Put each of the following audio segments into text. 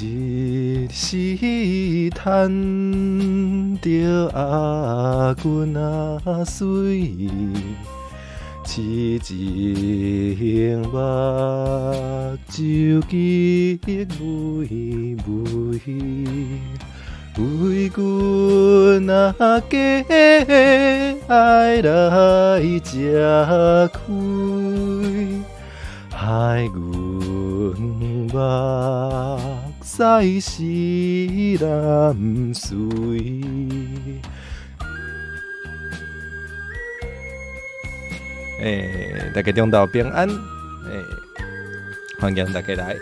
一时趁着阿君啊水，痴情目睭激微微，为君啊假爱来吃开。害阮目屎是难随。大家中昼平安，欢迎大家来。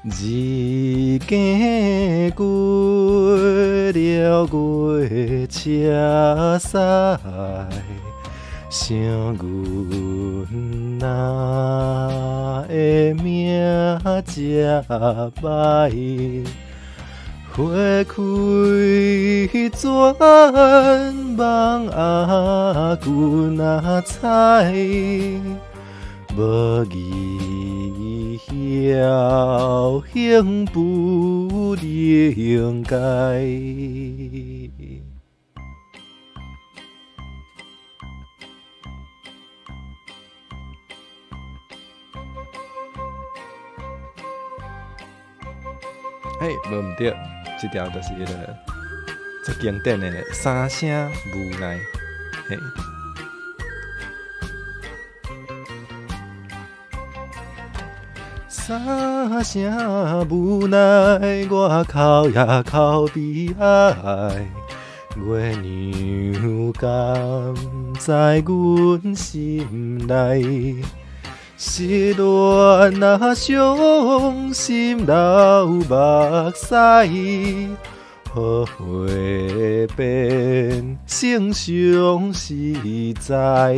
日更过了月车驶。想阮那的命这歹，花开转望阿君啊采，无义晓幸不应该。无毋对，这条就是迄个最经典的三声无奈。三声无奈，我哭也哭悲哀。月娘甘在阮心内。失恋啊，伤心流目屎，后悔变成伤实在。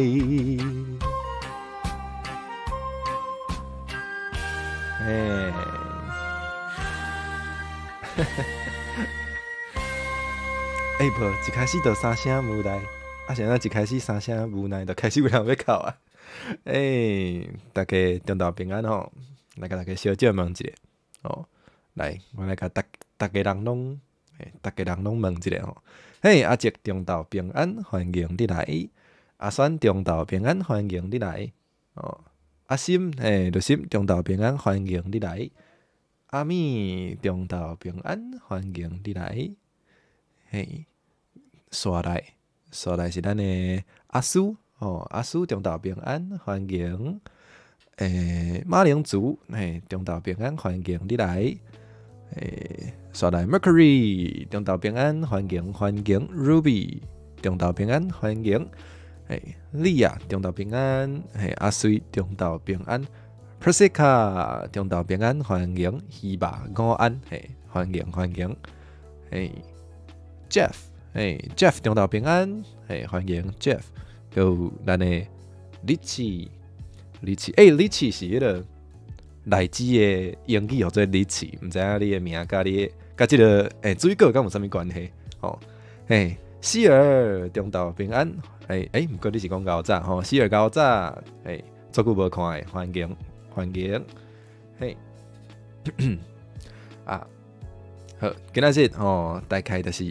无一开始就三声无奈，现在一开始三声无奈，就开始有人要哭啊！大家中昼平安吼，来甲大家小姐问一下哦。来，我来甲大家人拢问一下吼。阿杰中昼平安，欢迎你来。阿选中昼平安，欢迎你来。阿心律心中昼平安，欢迎你来。阿咪中昼平安，欢迎你来。刷来是咱的阿苏。阿苏中昼平安，欢迎。马铃薯，中昼平安，欢迎你来。刷来 Mercury， 中昼平安，欢迎。Ruby， 中昼平安，欢迎。Lia， 中昼平安。阿水，中晝平安。Persica， 中昼平安，欢迎。希巴午安，欢迎。Jeff， 中晝平安，欢迎 Jeff。有咱的李奇，李奇是迄个来自的英语叫做李奇，毋知影你的名甲你甲即个水果敢有啥物关系？希尔中昼平安，毋过你是讲高早吼，希尔高早，足久无看的，欢迎，好，今仔日大概就是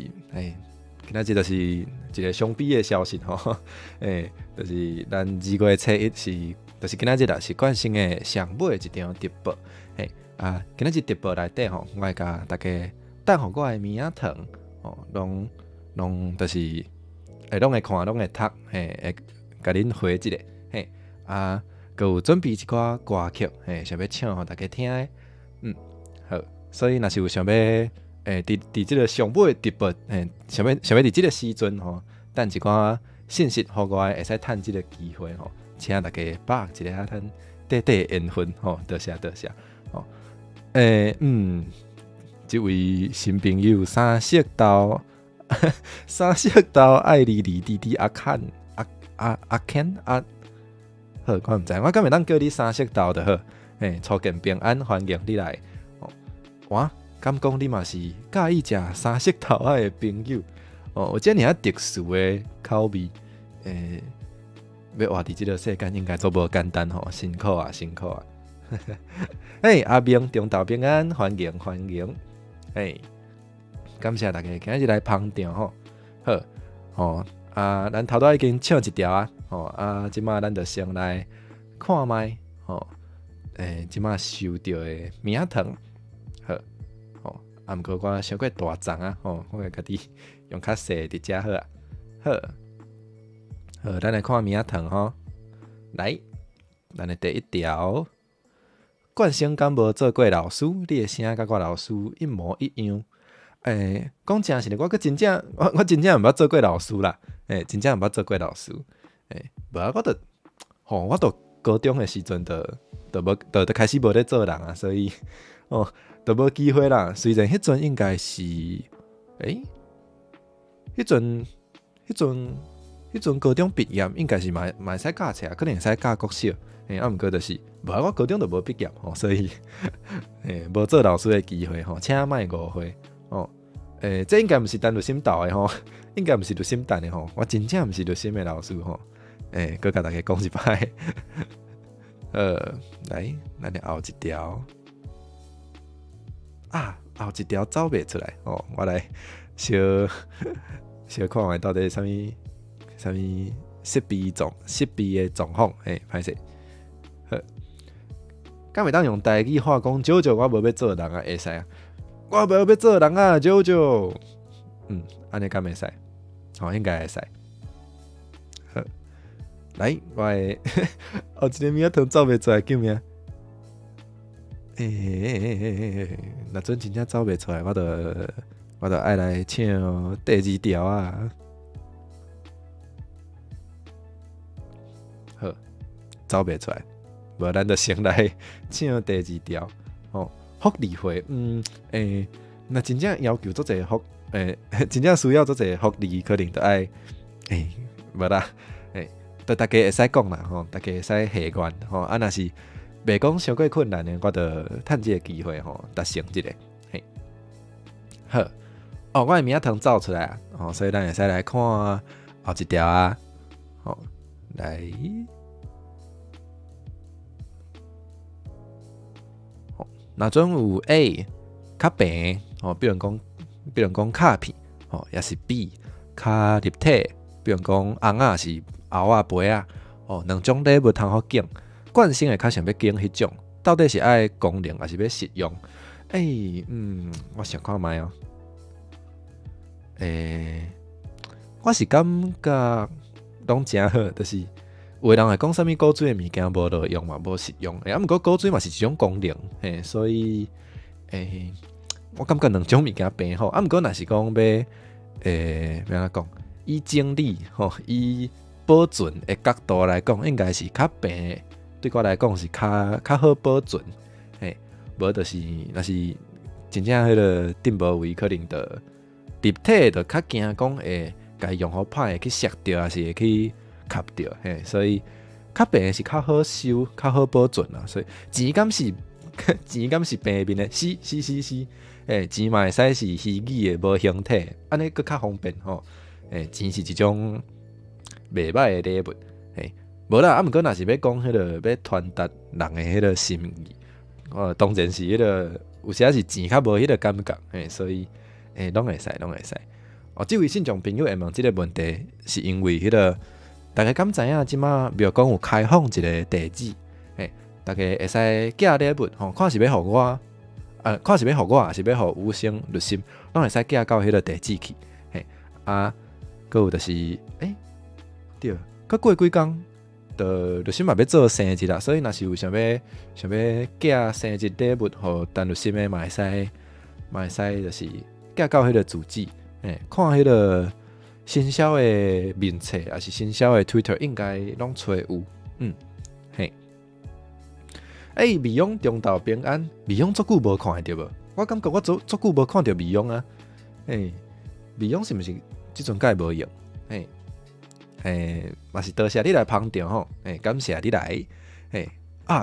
今仔日就是一个伤悲的消息吼，就是咱2月初1是，就是今仔日啦，是冠生的上尾一张直播，今仔日直播内底吼，我会甲大家等候我的名仔糖，拢就是拢会看，拢会读，会甲恁回一个，佮有准备一寡歌曲，想要唱互大家听的，好，所以若是有想要。伫即个上尾直播，想要伫即个时阵吼，等一寡信息，互我会使趁即个机会吼，请大家把握一下咱短的缘分吼，多谢吼。即位新朋友三色豆爱你弟弟阿肯好，我毋知，我敢会当叫你三色豆就好，初见平安，欢迎你来。哇！敢讲你嘛是介意食三色豆仔的朋友有这尔特殊的口味，要活伫即个世间应该做无简单吼，辛苦啊，辛苦啊！嘿，阿明中昼平安，欢迎欢迎！嘿，感谢大家今日来捧场吼，好吼咱头拄已经唱一条啊，吼即马咱就先来看卖吼，即马收到的名堂，好吼，毋过我伤过大张啊，吼，我家己用较细伫遮好啊，好，咱来看名堂吼，来，咱的第一条。冠生敢无做过老师？你的声甲我老师一模一样。讲真实的，我真正毋捌做过老师啦。真正毋捌做过老师。无啊，我都高中的时阵就开始无咧做人啊，所以就无机会啦。虽然迄阵应该是，迄阵高中毕业应该是嘛会使教册，可能会使教国小。毋过就是无我高中就无毕业吼，所以无做老师的机会吼，请莫误会哦。这应该毋是单独心导的吼，应该毋是录心蛋的吼，我真正毋是录心的老师吼。佮甲大家讲一摆，来，咱后一条啊，后一条走袂出来哦，我来小看下到底啥物失败的状况，歹势。敢会当用台语话讲九九，我无要做人啊，会使啊。我无要做人啊，九九。安尼敢会使？应该会使。好，来，我的后一个名堂走袂出来，救命！若阵真正走袂出来，我就爱来唱第二条啊。好，走袂出来。无，咱就先来唱第二条福利会，那真正要求做者福，真正需要做者福利，可能就爱，无啦，就大家会使讲啦，大家会使下愿，若是袂讲伤过困难的，我就趁即个机会达成一个，好，我的名堂走出来啊，所以咱会使来看后一条啊，来。若种有 A 较平比如讲卡片也是 B 较立体，比如讲红啊是后啊杯啊两种礼物通好拣，惯性会较想要拣迄种，到底是爱功能还是要实用？我想看卖哦。我是感觉拢真好，就是有的人会讲啥物古水的物件无路用嘛，无实用。毋过古水嘛是一种功能，所以我感觉两种物件平好。毋过若是讲要要安讲，以整理以保存的角度来讲，应该是较平的。对我来讲是较好保存。无就是若是真正迄个顶无位，可能的立体的较惊讲会家用好歹会去摔掉，还是会去卡掉，所以较平是较好收、较好保存啦。所以钱敢是平面的，是，钱嘛会使是虚拟的、无形体，安尼佫较方便吼。钱是一种袂歹的礼物，无啦。毋过若是要讲迄个要传达人的迄个心意，当然是迄个有时是钱较无迄个感觉，所以拢会使。这位信众朋友会问即个问题，是因为迄个。大家敢知影即马，比如讲有开放一个地址，大家会使寄礼物，看是要互我，看是要互我，还是要互有声律心，拢会使寄到迄个地址去，佫有就是，对，佫过几工，律心嘛要做生日啦，所以若是有想要寄生日礼物，互陈律心的嘛会使，就是寄到迄个主旨，看迄个。新销的面册，还是新销的 Twitter， 应该拢找有。美容中昼平安，美容足久无看到无？我感觉我足久无看到美容啊。美容是毋是即阵该无用？嘛是多谢你来捧场吼。感谢你来。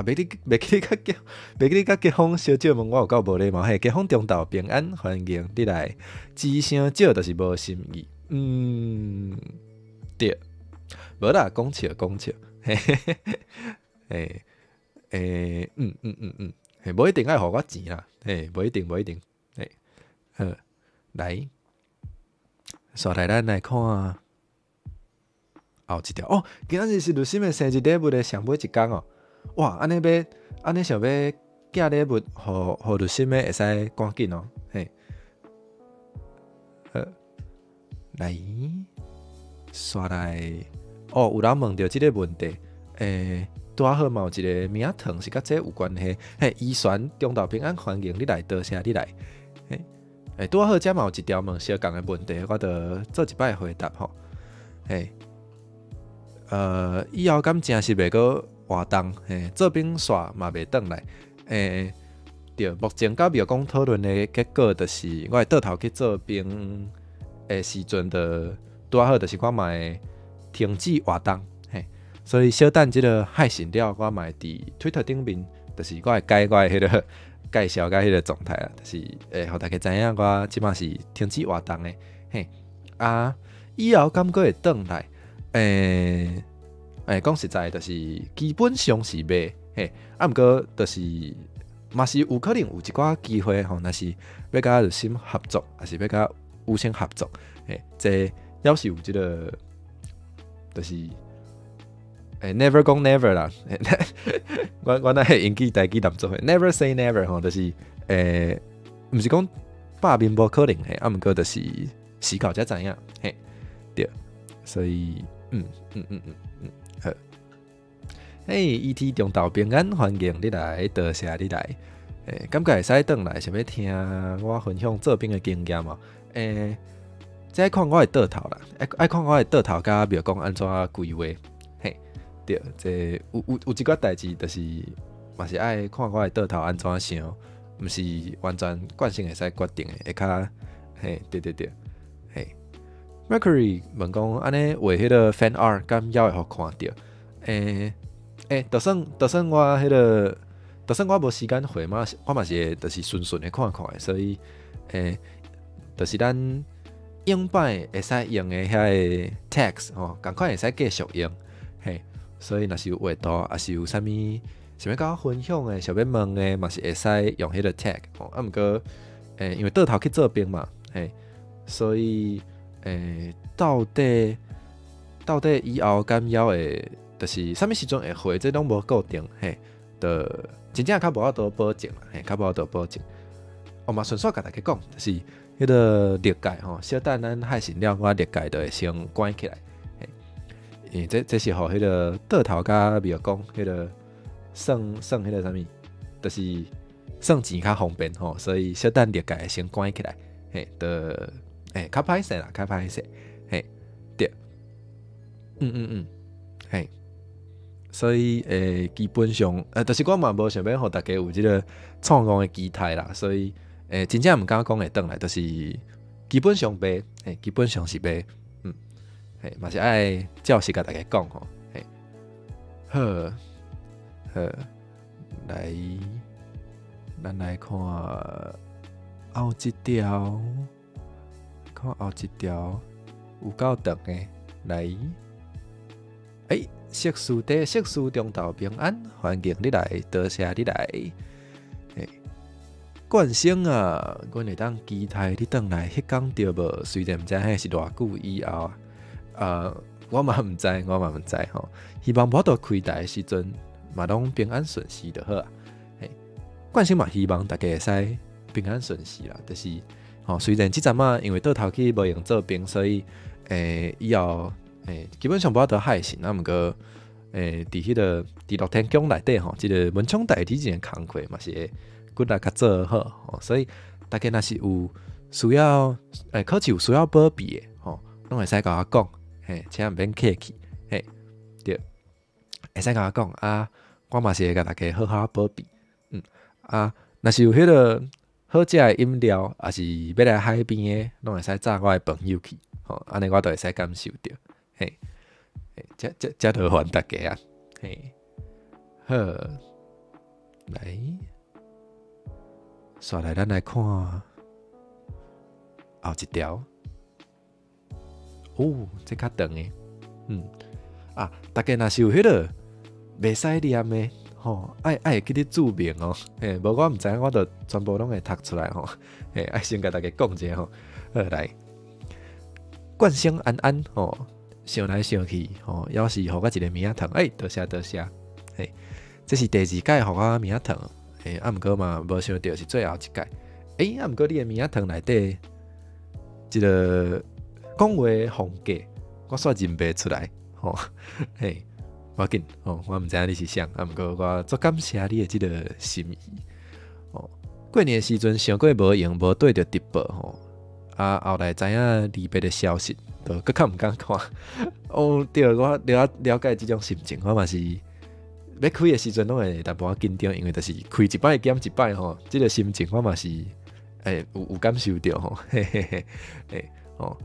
袂记你甲结婚小姐问我有够无礼貌。结婚中昼平安，欢迎你来。吱声少就是无心意。对，无啦，讲笑讲笑，嘿嘿嘿嘿，嘿，无一定爱互我钱啦，嘿，无一定，嘿，好，来，刷来咱来看后一条哦，今仔日是律师的生日礼物的上尾一天哦，哇，安尼想要寄礼物，互律师的会使赶紧哦，嘿，好，来。刷来哦，有人问到即个问题，拄好嘛有一个名堂是甲这有关系，嘿，宜旋中岛平安欢迎你来，多谢你来，拄好遮嘛有一条问相共的问题，我着做一摆回答吼，嘿，以后敢真是袂阁活动，做兵煞嘛袂转来，对，目前甲庙公讨论的结果就是我会倒头去做兵的时阵的。拄好就是我嘛会停止活动，嘿，所以小等即个海信了，我嘛会伫 Twitter 顶面，就是我会改我的迄个介绍甲迄个状态啊，就是互大家知影我即马是停止活动的，嘿，以后敢阁会转来，讲实在就是基本上是袂，嘿，毋过就是嘛是有可能有一寡机会吼，若是要甲有心合作，还是要甲有心合作，嘿，这。要是有即个，就是never 讲 never 啦，我那系英语台语难做，never say never 吼，就是毋是讲百面无可能嘿，毋过就是思考才知影嘿，对，所以好，嘿，ET 中岛平安，欢迎你来，多谢你来，感觉会使转来，想要听我分享做兵的经验嘛，即爱看我的倒头啦，爱看我的倒头，甲庙讲安怎规划，嘿，对，这有一寡代志，就是嘛是爱看我的倒头安怎想，毋是完全惯性会使决定的，会较，嘿，对，嘿 ，Mercury 问讲安尼画迄个 fan art，敢还会互看到？就算我迄个，就算我无时间画嘛，我嘛是会就是顺的看的，所以就是咱。用摆会使用的遐个 text 吼，赶快会使继续用，嘿，所以若是有画图，也是有啥物想要甲我分享的，想要问的，嘛是会使用迄个 tag 吼。毋过因为倒头去做兵嘛，嘿，所以到底以后敢要会，就是啥物时阵会回，这拢无固定，嘿，的真正较无法度保证啦，嘿，较无法度保证。嘛顺续甲大家讲，就是。迄个历届吼，小等咱海信了，我历届就会先关起来。这是互迄个倒头甲庙公迄个算迄个啥物，就是算钱较方便吼，所以小等历届会先关起来。的较歹势啦，较歹势。对，嘿，所以基本上就是我嘛无想要互大家有即个创工的期待啦，所以。真正毋敢讲会转来，就是基本上袂，基本上是袂，嘛是爱照实甲大家讲吼，好，来，咱来看后一条，有够长诶，来，色素中岛平安，欢迎你来，多谢你来。冠生啊，阮会当期待你转来迄天着无？虽然毋知迄是偌久以后我嘛毋知吼。希望无到开台的时阵，嘛拢平安顺遂就好啊。冠生嘛希望大家会使平安顺遂啦。就是虽然即阵因为倒头去无用做兵，所以以后基本上无得害信，毋过伫迄个伫乐天宫内底吼，即个文昌代理人工课嘛是会。骨力较做好，所以大家若是有需要考试有需要保庇的吼，拢会使甲我讲，请毋免客气，对，会使甲我讲啊，我嘛是会甲大家好好保庇，若是有迄个好食的饮料，也是要来海边的，拢会使载我的朋友去，安尼我都会使感受着，这都还大家啊，好，来。刷来，咱来看后一条。这较长诶，啊，大家若是有迄个袂使念的吼，爱记得注明哦，无我毋知影，我就全部拢会读出来吼，爱先甲大家讲者吼，来，冠生安安吼，想来想去吼，要是互我一个名仔糖，多谢多谢，这是第2届互我名仔糖，毋过嘛无想到是最后一届，毋过你的名仔糖内底一个讲话风格，我煞认袂出来吼，无要紧哦，我毋知影你是啥，毋过我足感谢你的即个心意哦。过年的时阵想过无用，无对着直播吼，后来知影离别的消息，就佫较毋敢看。哦，对，我了解即种心情，我嘛是要开的时阵拢会淡薄仔紧张，因为就是开一摆减一摆吼，即个心情我嘛是有感受到吼，哦。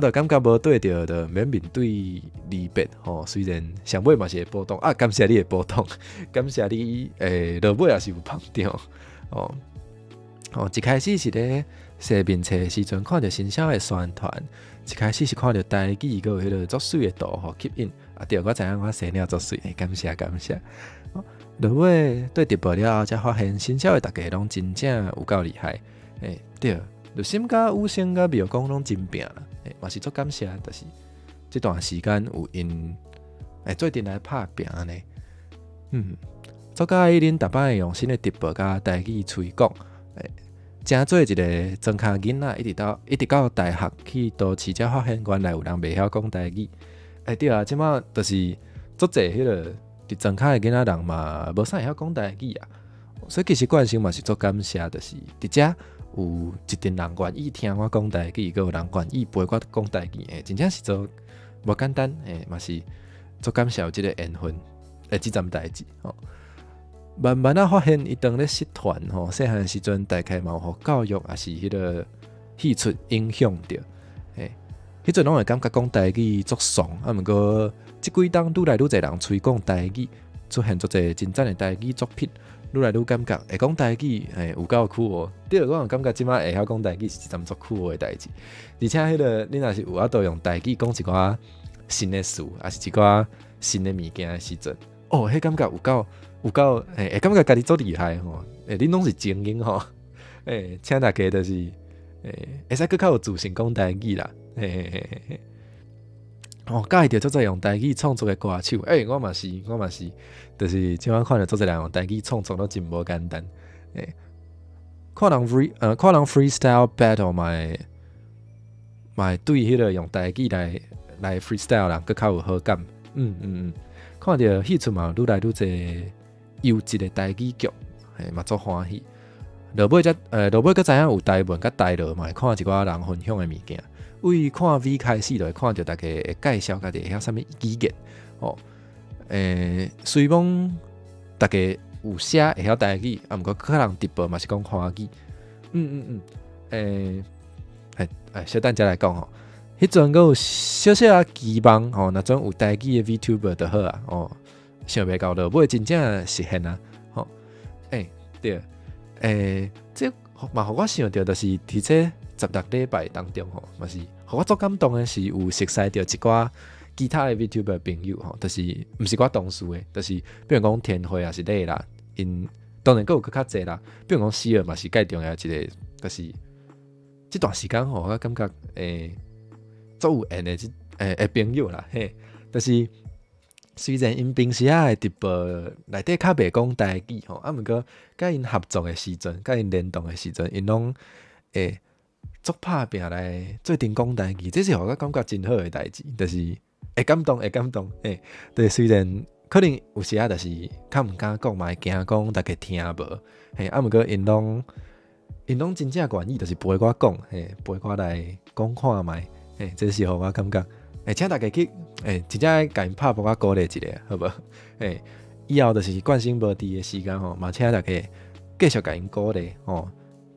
就感觉无对着，就免面对离别吼。虽然上尾嘛是会波动，感谢你的波动，感谢你落尾也是有碰到哦。一开始是咧洗面册的时阵，看到新销的宣传，一开始是看到台语，佮有迄个足水的图吼吸引，对，我知影我洗了足水，感谢。落尾对直播了后，才发现新销的大家拢真正有够厉害，对。就心甲有声甲庙公拢真拼啦，嘛是足感谢，就是这段时间有因做阵来拍拼安尼，足介意恁逐摆会用新的直播甲台语推广，真做一个庄脚囡仔，一直到大学去都市才发现原来有人袂晓讲台语，对啊，即马就是足侪迄个伫庄脚的囡仔人嘛，无啥会晓讲台语啊，所以其实冠心嘛是足感谢，就是伫遮。有一群人愿意听我讲台语，佮有人愿意陪我讲台语，真正是做无简单，嘛是足感谢有即个缘分，即阵代志吼。慢慢发现伊当咧失传吼，细汉时阵大概嘛有互教育也是迄个戏出影响着，迄阵拢会感觉讲台语足爽，毋过即几冬愈来愈侪人吹讲台语，出现足侪真赞的台语作品。愈来愈感觉会讲台语，有够酷哦！对，我感觉即摆会晓讲台语是一件足酷的代志，而且迄个你若是有法度用台语讲一寡新的词，还是一寡新的物件的时阵，迄感觉有够，会感觉家己足厉害吼！恁拢是精英吼！请大家就是会使更较有自信讲台语啦！介意着做用台语创作的歌手，我嘛是，就是即摆看到做人用台语创作都真无简单，看人 freestyle battle 嘛对迄个用台语来 freestyle 人佫较有好感，看到迄阵嘛愈来愈侪优质的台语剧，嘛足欢喜。落尾佫知影有台文甲台语嘛，看一寡人分享的物件。为看 V 开始就会看到大家会介绍家己会晓啥物语言哦，虽讲大家有写会晓台语，毋过可能直播嘛是讲华语，小等下来讲吼，迄阵佫有小小期望吼，若种有台语的 VTuber 就好啊，想袂到落尾真正实现啊，对，这嘛互我想到就是伫这。16礼拜当中吼，嘛是，互我足感动的是有熟悉到一寡其他的 VTuber 朋友吼，就是毋是我同事的，就是比如讲天辉也是你啦，因当然佫有较济啦，比如讲希尔嘛是介重要一个，就是这段时间吼，我感觉足有缘的朋友啦，就是虽然因平时的直播内底较袂讲台语吼，毋过甲因合作的时阵，甲因联动的时阵，因拢足拍拼来做阵讲台语，这是互我感觉真好的代志，就是会感动，对，虽然可能有时就是较毋敢讲嘛，会惊讲大家听无，毋过因拢真正愿意，就是陪我讲，陪我来讲看卖，这是互我感觉，请大家去，真正甲因拍，帮我鼓励一下，好无？以后就是关心无伫的时间吼，嘛请大家继续甲因鼓励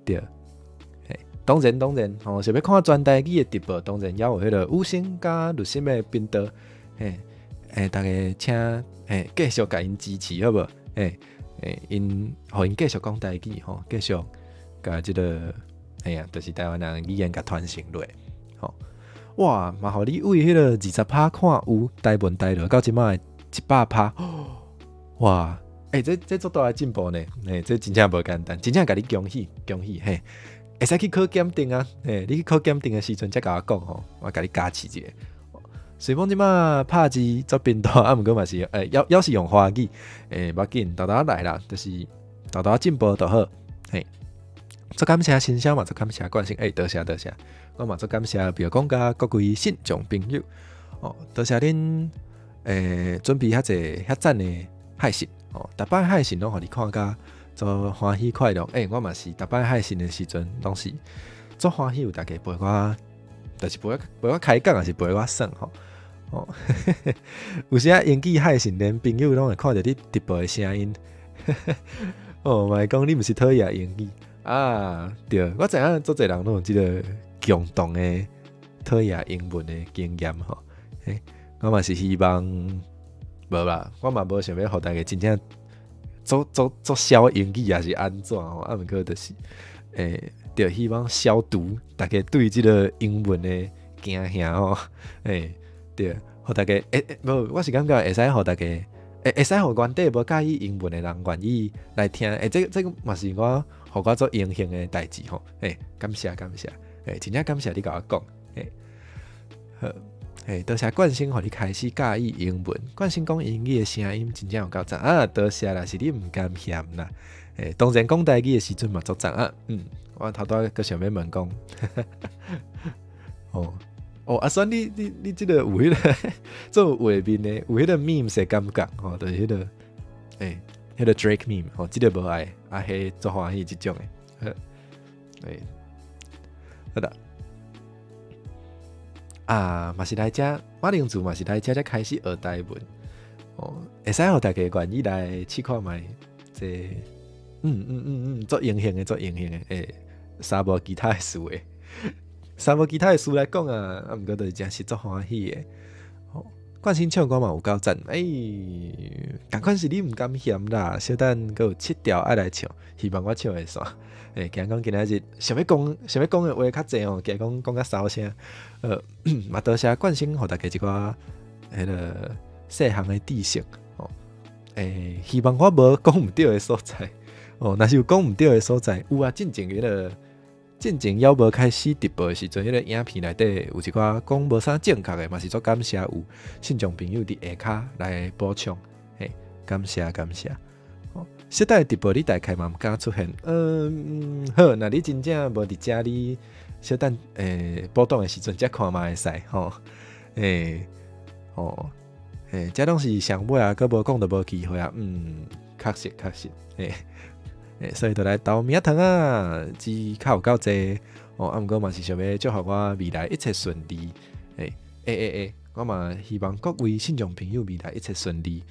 对。当然，想要看全台语的直播，当然也有迄个有声加录音的频道，大家请继续甲因支持，好无？互因继续讲台语吼，继续甲即个就是台湾人语言甲传承落，哇，嘛互你为迄个20%看有台文台落到即摆100%，哇！这足大的进步呢，这真正无简单，真正甲你恭喜恭喜嘿！会使去考检定啊，你去考检定的时阵才甲我讲吼，我甲你加持一下。随风即马拍字做频道，啊，毋过嘛是要是用华语，无要紧，豆豆来啦，就是豆豆进步就好，嘿。足感谢新销嘛，足感谢关心，多谢多谢，我嘛足感谢比如讲甲各位信众朋友，多谢恁准备遐济遐赞的海信。逐摆海信拢互你看甲足欢喜快乐。我嘛是逐摆海信的时阵，拢是足欢喜有大家陪我，就是陪我开讲，还是陪我耍吼。有时英语海信连朋友拢会看到你直播的声音。嘛会讲你毋是讨厌英语啊？对，我知影足侪人拢有即个共同的讨厌英文的经验吼。我嘛是希望。无啦，我嘛无想要互大家真正做消英语也是安怎吼，啊毋过就是就希望消毒大家对即个英文的惊吓吼，对，互大家无，我是感觉会使互大家会使互原底无介意英文的人愿意来听，这嘛是我互我做荣幸的代志吼，感谢感谢，真正感谢你甲我讲，好。多谢冠星，互你开始介意英文。冠星讲英语的声音真正有够赞啊！多谢啦，是你毋甘嫌啦。当然讲台语的时阵嘛足赞啊。我头拄个想要问讲，算你即个有迄个做画面的，有迄个 meme 的感觉吼，就是迄个迄个 Drake meme 即个无爱，迄做欢喜即种的。好的。嘛是来遮马铃薯嘛是来遮才开始学台文，会使互大家愿意来试看卖，这做荣幸的，做荣幸的，沙无其他的事诶，沙无其他的事来讲啊，毋过就是真是足欢喜的。冠星唱歌嘛有够赞，共款是你毋甘嫌啦，小等阁有7条爱来唱，希望我唱会煞。惊讲今仔日想要讲的话较济惊讲较骚声。嘛多谢冠星，互大家一寡迄个细项的知识。希望我无讲毋对的所在。若是有讲毋对的所在，有啊，进前要无开始直播的时阵，迄个影片内底有一寡讲无啥正确的，嘛是足感谢有信众朋友伫下骹来补充。感谢感谢。小等直播你大概嘛毋敢出现，好，那你真正无伫遮，你小等波动的时阵才看嘛会使吼，这拢是上尾啊，佫无讲就无机会啊，确实，所以就来投名堂啊，只较有够济，毋过嘛是想要祝福我未来一切顺利，我嘛希望各位信众朋友未来一切顺利，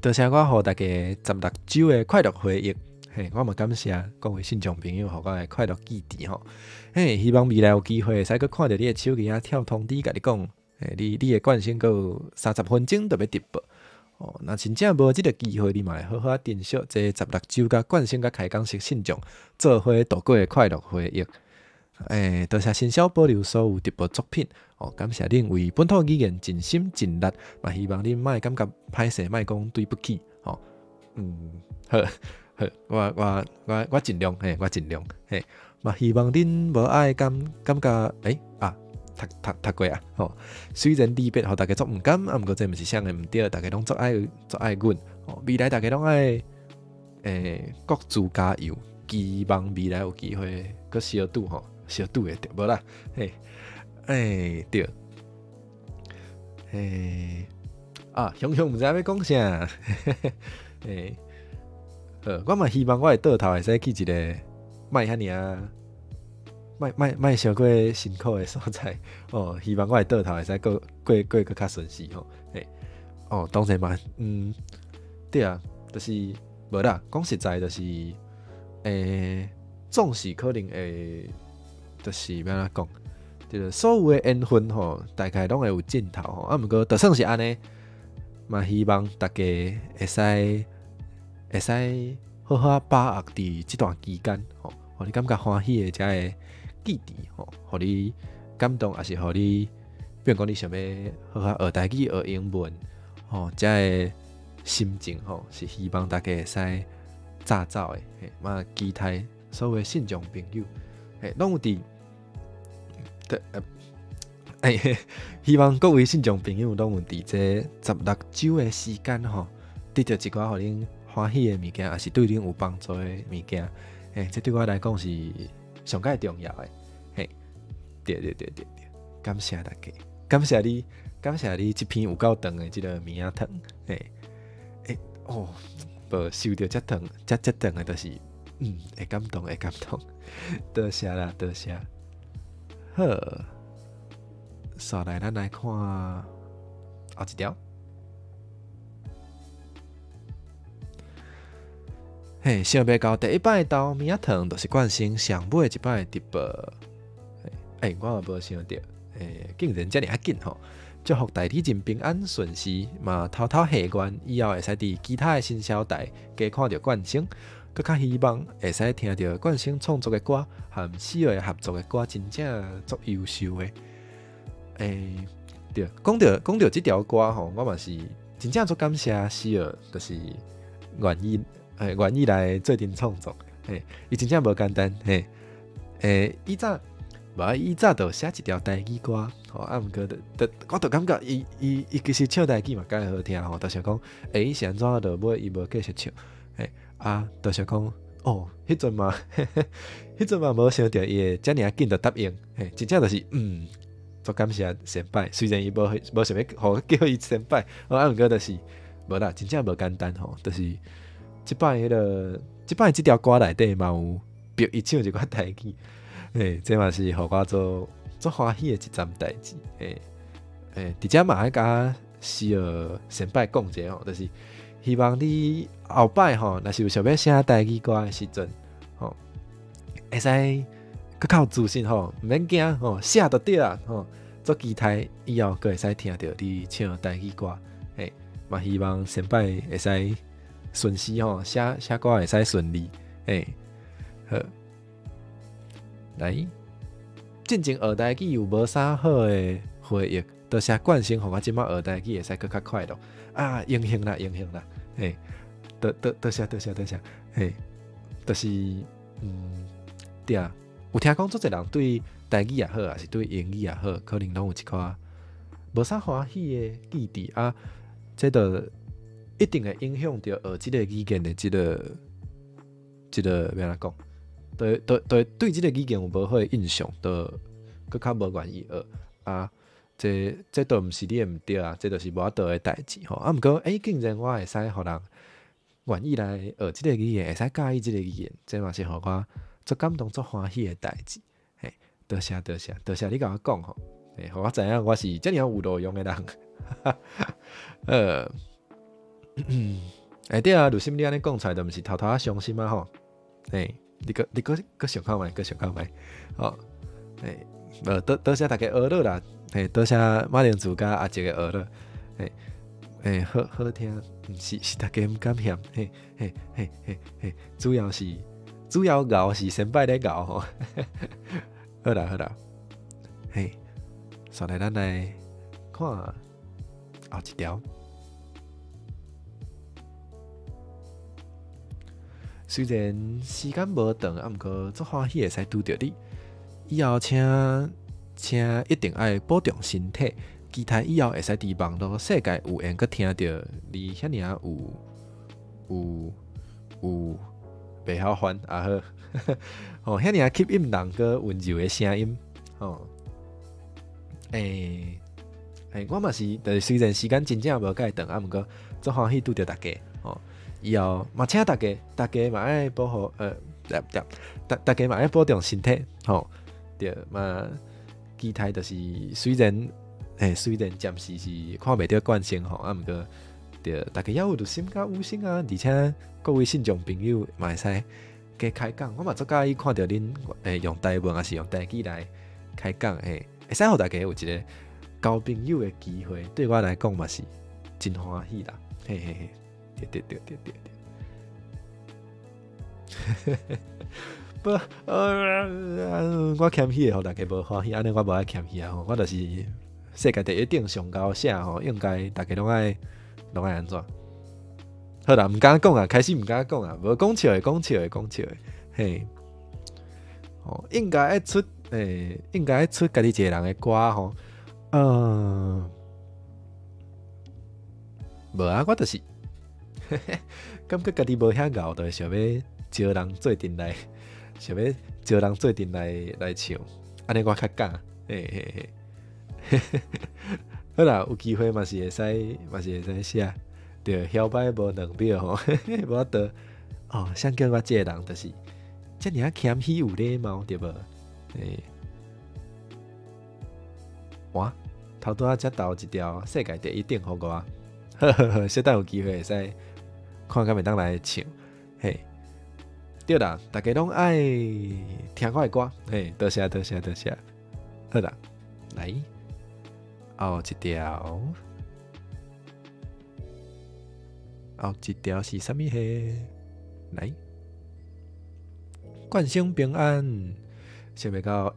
多谢我互大家16周的快乐回忆，我嘛感谢各位信众朋友互我的快乐记忆吼，希望未来有机会使去看到你的手机啊跳通知，甲你讲，你的冠星够30分钟就要直播，那真正无即个机会，你嘛好好珍惜这16周甲冠星甲开讲式信众做伙度过的快乐回忆。多谢新小保留所有直播作品，感谢恁为本土语言尽心尽力，嘛希望恁莫感觉歹势，莫讲对不起，好，我尽量，我尽量，嘛希望恁无爱感觉，读过啊，虽然离别，互大家足毋甘，毋过这毋是啥个毋对，大家拢足爱阮，未来大家拢爱，各自加油，希望未来有机会搁小赌吼。小拄会着无啦，对，雄雄毋知要讲啥，我嘛希望我的倒头会使去一个莫遐尔啊，莫伤过辛苦的所在，希望我的倒头会使过较顺遂吼，当然嘛，对啊，就是无啦，讲实在就是，总是可能会。就是要安怎讲，就是所有的缘分吼，大概拢会有尽头吼。毋过就算是安尼，嘛希望大家会使好好把握伫即段期间吼，互你感觉欢喜的，才会记忆吼，互你感动，也是互你，比如讲你想要好好学台语、学英文，吼，遮个心情吼，是希望大家会使早早的，嘛期待所有信众朋友，拢有伫，希望各位信众朋友拢有伫这16周的时间吼，得到一寡互恁欢喜的物件，也是对恁有帮助的物件，这对我来讲是上界重要的，对，感谢大家，感谢你这篇有够长的这个棉仔糖，无收到遮长的，就是会感动，多谢啦，多谢，好。刷来，咱来看后一条。想要到第一摆豆棉仔糖，就是冠生上尾一摆直播。我也无想到，竟然遮尔紧吼！祝福大体真平安顺时，嘛偷偷下愿，以后会使伫其他的新小台加看到冠生，更较希望会使听到冠生创作的歌，和四个合作的歌，真正足优秀的。对，讲到这条歌吼，我嘛是真正足感谢希尔，就是愿意来做阵创作，伊真正无简单，以早就写一条台语歌，吼，毋过我就感觉伊其实唱台语嘛介好听吼，就是讲，伊是安怎就尾伊无继续唱，就是讲，迄阵嘛无想到伊会遮尔紧就答应，真正就是足感谢先辈，虽然伊无想要互叫伊先辈，毋过就是无啦，真正无简单吼，就是即摆即条歌内底嘛有逼伊唱一寡台语，这嘛是互我足欢喜的一件代志，伫遮嘛爱甲是先辈讲一下吼，就是希望你后摆吼，若是有想要写台语歌的时阵，吼，会使。更较有自信吼，毋免惊吼，写就对啦吼。足期待以后佫会使听到你唱台语歌，嘛希望先辈会使顺时吼，写歌会使顺利，好。来，进前学台语有无啥好的回忆？多谢冠生，互我即摆学台语会使佫较快乐荣幸啦，多谢，就是对啊。有听讲，足侪人对台语也好，还是对英语也好，可能拢有一寡无啥欢喜的记忆这就一定会影响到学即个语言的即个要安怎讲？对即个语言有无好的印象，都佫较无愿意学这都毋是你的毋对这就是无法度的代志吼。毋过竟然我会使互人愿意来学即个语言，会使介意即个语言，这嘛是互我。足感动、足欢喜的代志，多谢你甲我讲吼，互我知影我是遮尔有路用的人，对啊，如心你安尼讲出来，就毋是偷偷伤心吼，你个想看觅，吼，多谢大家学乐啦，多谢马铃薯甲阿杰的学乐，好听，是大家毋敢嫌，主要咬是先摆咧咬吼，好啦，上来咱来看后一条。虽然时间无长，毋过足欢喜会使拄着你。以后请一定爱保重身体，期待以后会使伫网络世界有缘，佮听到你遐尔有。袂晓烦好，遐尔吸引人个温柔的声音，我嘛是，就是虽然时间真正无介长，毋过足欢喜拄着大家，以后嘛请大家嘛爱保护，大家嘛爱保重身体，对嘛，期待就是虽然暂时是看袂到冠星毋过。对，大家也有心甲有心而且各位信众朋友嘛会使加开讲，我嘛足介意看到恁用台文还是用台语来开讲，会使互大家有一个交朋友的机会，对我来讲嘛是真欢喜啦，对。不，我谦虚的，互大家无欢喜，安尼我无爱谦虚啊吼，我就是世界第一顶上高写吼，应该大家拢爱安怎？好啦，毋敢讲啊，开始毋敢讲啊，无讲笑的，嘿，哦，应该爱出家己一个人的歌吼，无啊，我就是感觉家己無遐敖，就想要招人做阵来，想要招人做阵来唱，安尼我较敢，嘿。好啦，有机会嘛是会使写，着晓摆无2秒吼，无法度哦，想叫我这个人就是遮尔啊谦虚有礼貌对无？哇，头拄仔才投一条世界第一顶互我，呵，小等有机会会使看敢会当来唱，嘿，对啦，大家拢爱听我的歌，嘿，多谢，好啦，来。后一条是啥物嘿？来，冠生平安，想袂到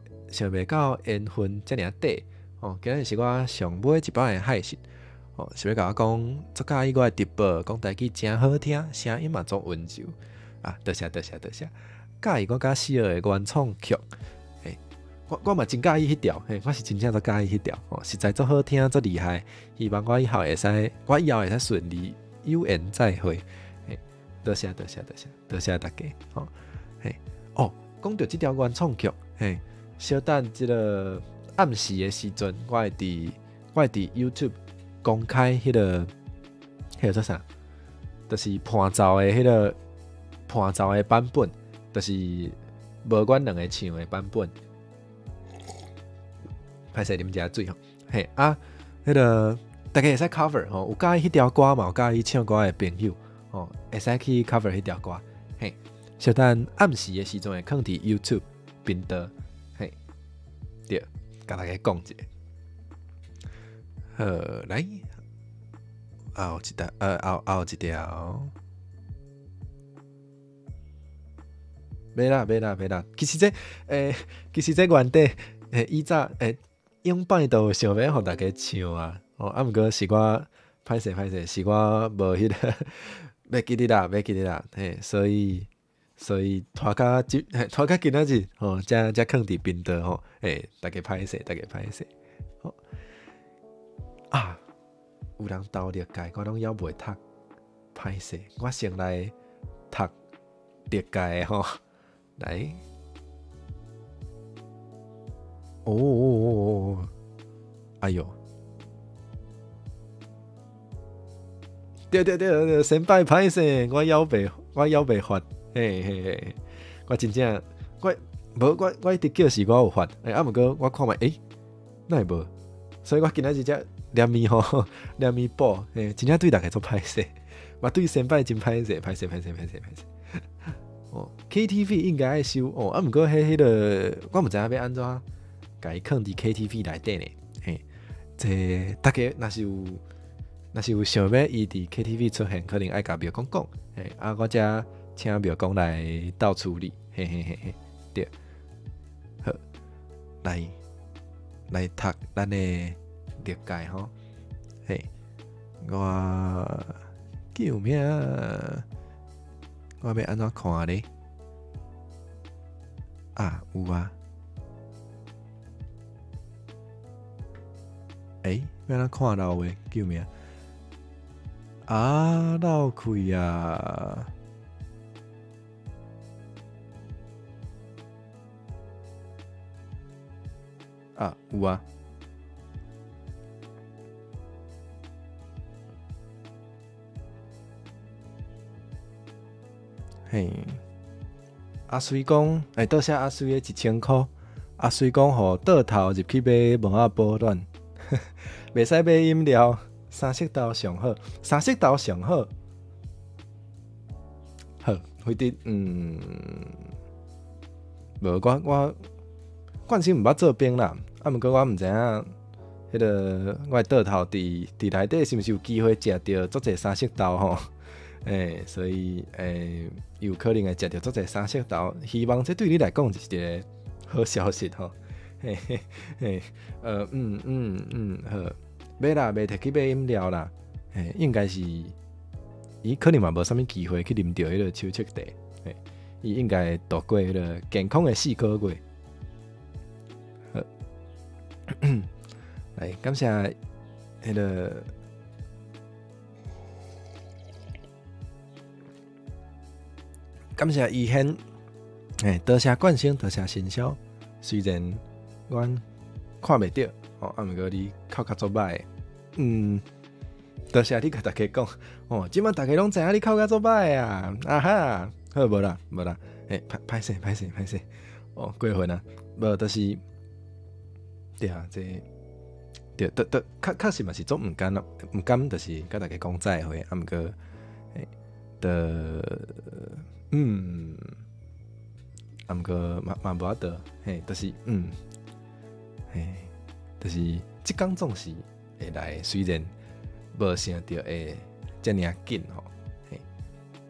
缘分遮尔短哦。今日是我上尾一摆的海信哦，想要甲我讲，足介意我的直播，讲台语真好听，声音嘛足温柔啊！多谢，介意我甲四儿的原创曲。我嘛真介意迄条，我是真正都介意迄条，实在足好听，足厉害。希望我以後會使順利有緣再會。多謝大家。講到這條原創曲，小等這個暗時的時陣，我會佇 YouTube 公開迄個做啥？就是伴奏的版本，就是無阮兩個唱的版本。歹勢啉遮水吼，嘿啊，迄個大家會使 cover 吼，有介意迄條歌嘛？有介意唱歌的朋友吼，會使去 cover 迄條歌，嘿，小等暗時的時陣會放佇 YouTube 頻道，嘿，對，甲大家講一下。好，來，後一條，袂啦，其實這原底以早用擺都想要互大家唱啊，毋過是我歹勢，是我無迄個，袂記得啦，嘿，所以拖到今仔日吼，才放佇頻道吼，大家歹勢，吼啊，有人投歷屆，我攏猶袂讀，歹勢，我先來讀歷屆吼，來。哦，哎呦，对，先輩歹勢，我猶袂發，嘿，我真正，我一直叫是我有發，毋過我看覓，哪會無？所以我今仔日才念咪吼，念咪補，真正對大家做歹勢，嘛對先輩真歹勢。哦 ，KTV 應該愛收哦，毋過迄個我毋知影要安怎。甲伊放佇 KTV 內底呢，嘿，這大家若是有想要伊佇 KTV 出現，可能愛甲廟公講，嘿，啊，我則請廟公來到處理，嘿，對，好，來讀咱的歷屆吼，嘿，我救命，我要安怎看咧？啊，有啊。要咱看漏的救命啊！漏开啊！啊，有啊！嘿，阿水讲，多謝阿水的1000塊。阿水讲，互倒頭入去買毛仔保暖。袂使買飲料，三色豆上好，好，佢啲無我慣時毋捌做冰啦，毋過我毋知影，迄個我倒頭佇內底是毋是有機會食到足濟三色豆吼？所以有可能会食到足侪三色豆，希望这对你来讲就是一个好消息吼。嘿嘿嘿，好，买啦，袂摕去买饮料啦，应该是伊可能嘛无啥物机会去啉到迄个手册茶，伊应该度过迄个健康的4个月。好，来感谢迄个。感谢伊hen，多谢关心，多谢欣赏。虽然阮看袂到，毋过你口较足歹。多谢你甲大家讲，即摆大家拢知影你口较足歹啊！啊哈，好无啦，无啦，歹势，过分啊，无就是对啊，这对，确实嘛是总毋甘就是甲大家讲再会，毋过毋过嘛无法度，就是就是即工总是会来，虽然无想到会遮尔啊紧吼，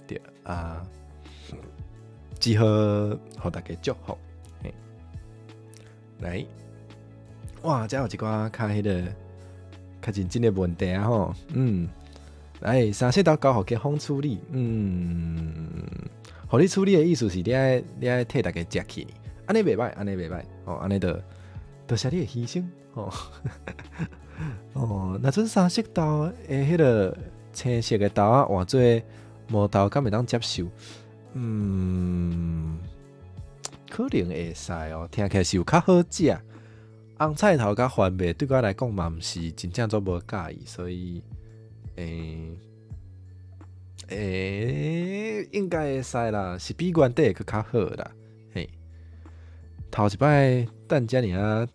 对啊，只好互大家祝福，来，哇，遮有一寡较迄个较认真的问题啊吼，来三色豆交互给风处理，互你处理的意思是你爱替大家食去，安尼袂歹，安尼就谢你的牺牲那阵三色豆的迄个青色的豆啊，换做毛豆，敢会当接受？可能会使听起来是有较好食。红菜头甲番麦对我来讲嘛，毋是真正做无介意，所以应该会使啦，是比原底佫较好啦。头一摆等遮尔啊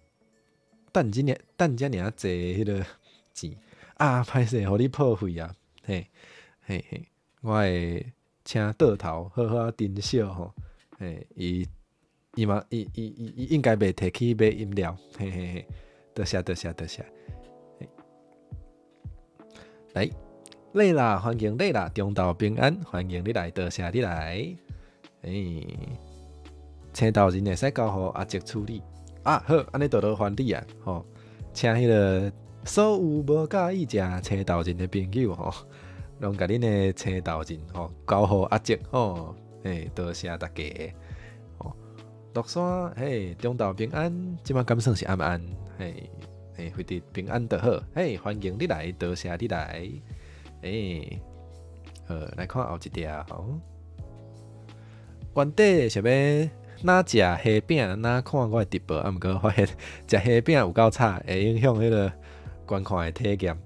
济迄个钱啊，歹势，互你破费啊！我会请倒头好好珍惜吼。伊应该袂摕去买饮料，多谢。来，你啦，欢迎你啦，中昼平安，欢迎你来，多谢你来。青豆仁会使交互阿叔处理啊，好，安尼多多还你啊，请迄个所有无介意食青豆仁的朋友拢甲恁的青豆仁交互阿叔多谢大家。乐山中昼平安，即摆敢算是暗安，非常平安就好。欢迎你来，多谢你来。来看后一条。原底想要哪食虾饼，哪看我的直播，毋过发现食虾饼有够差，会影响迄个观看的体验。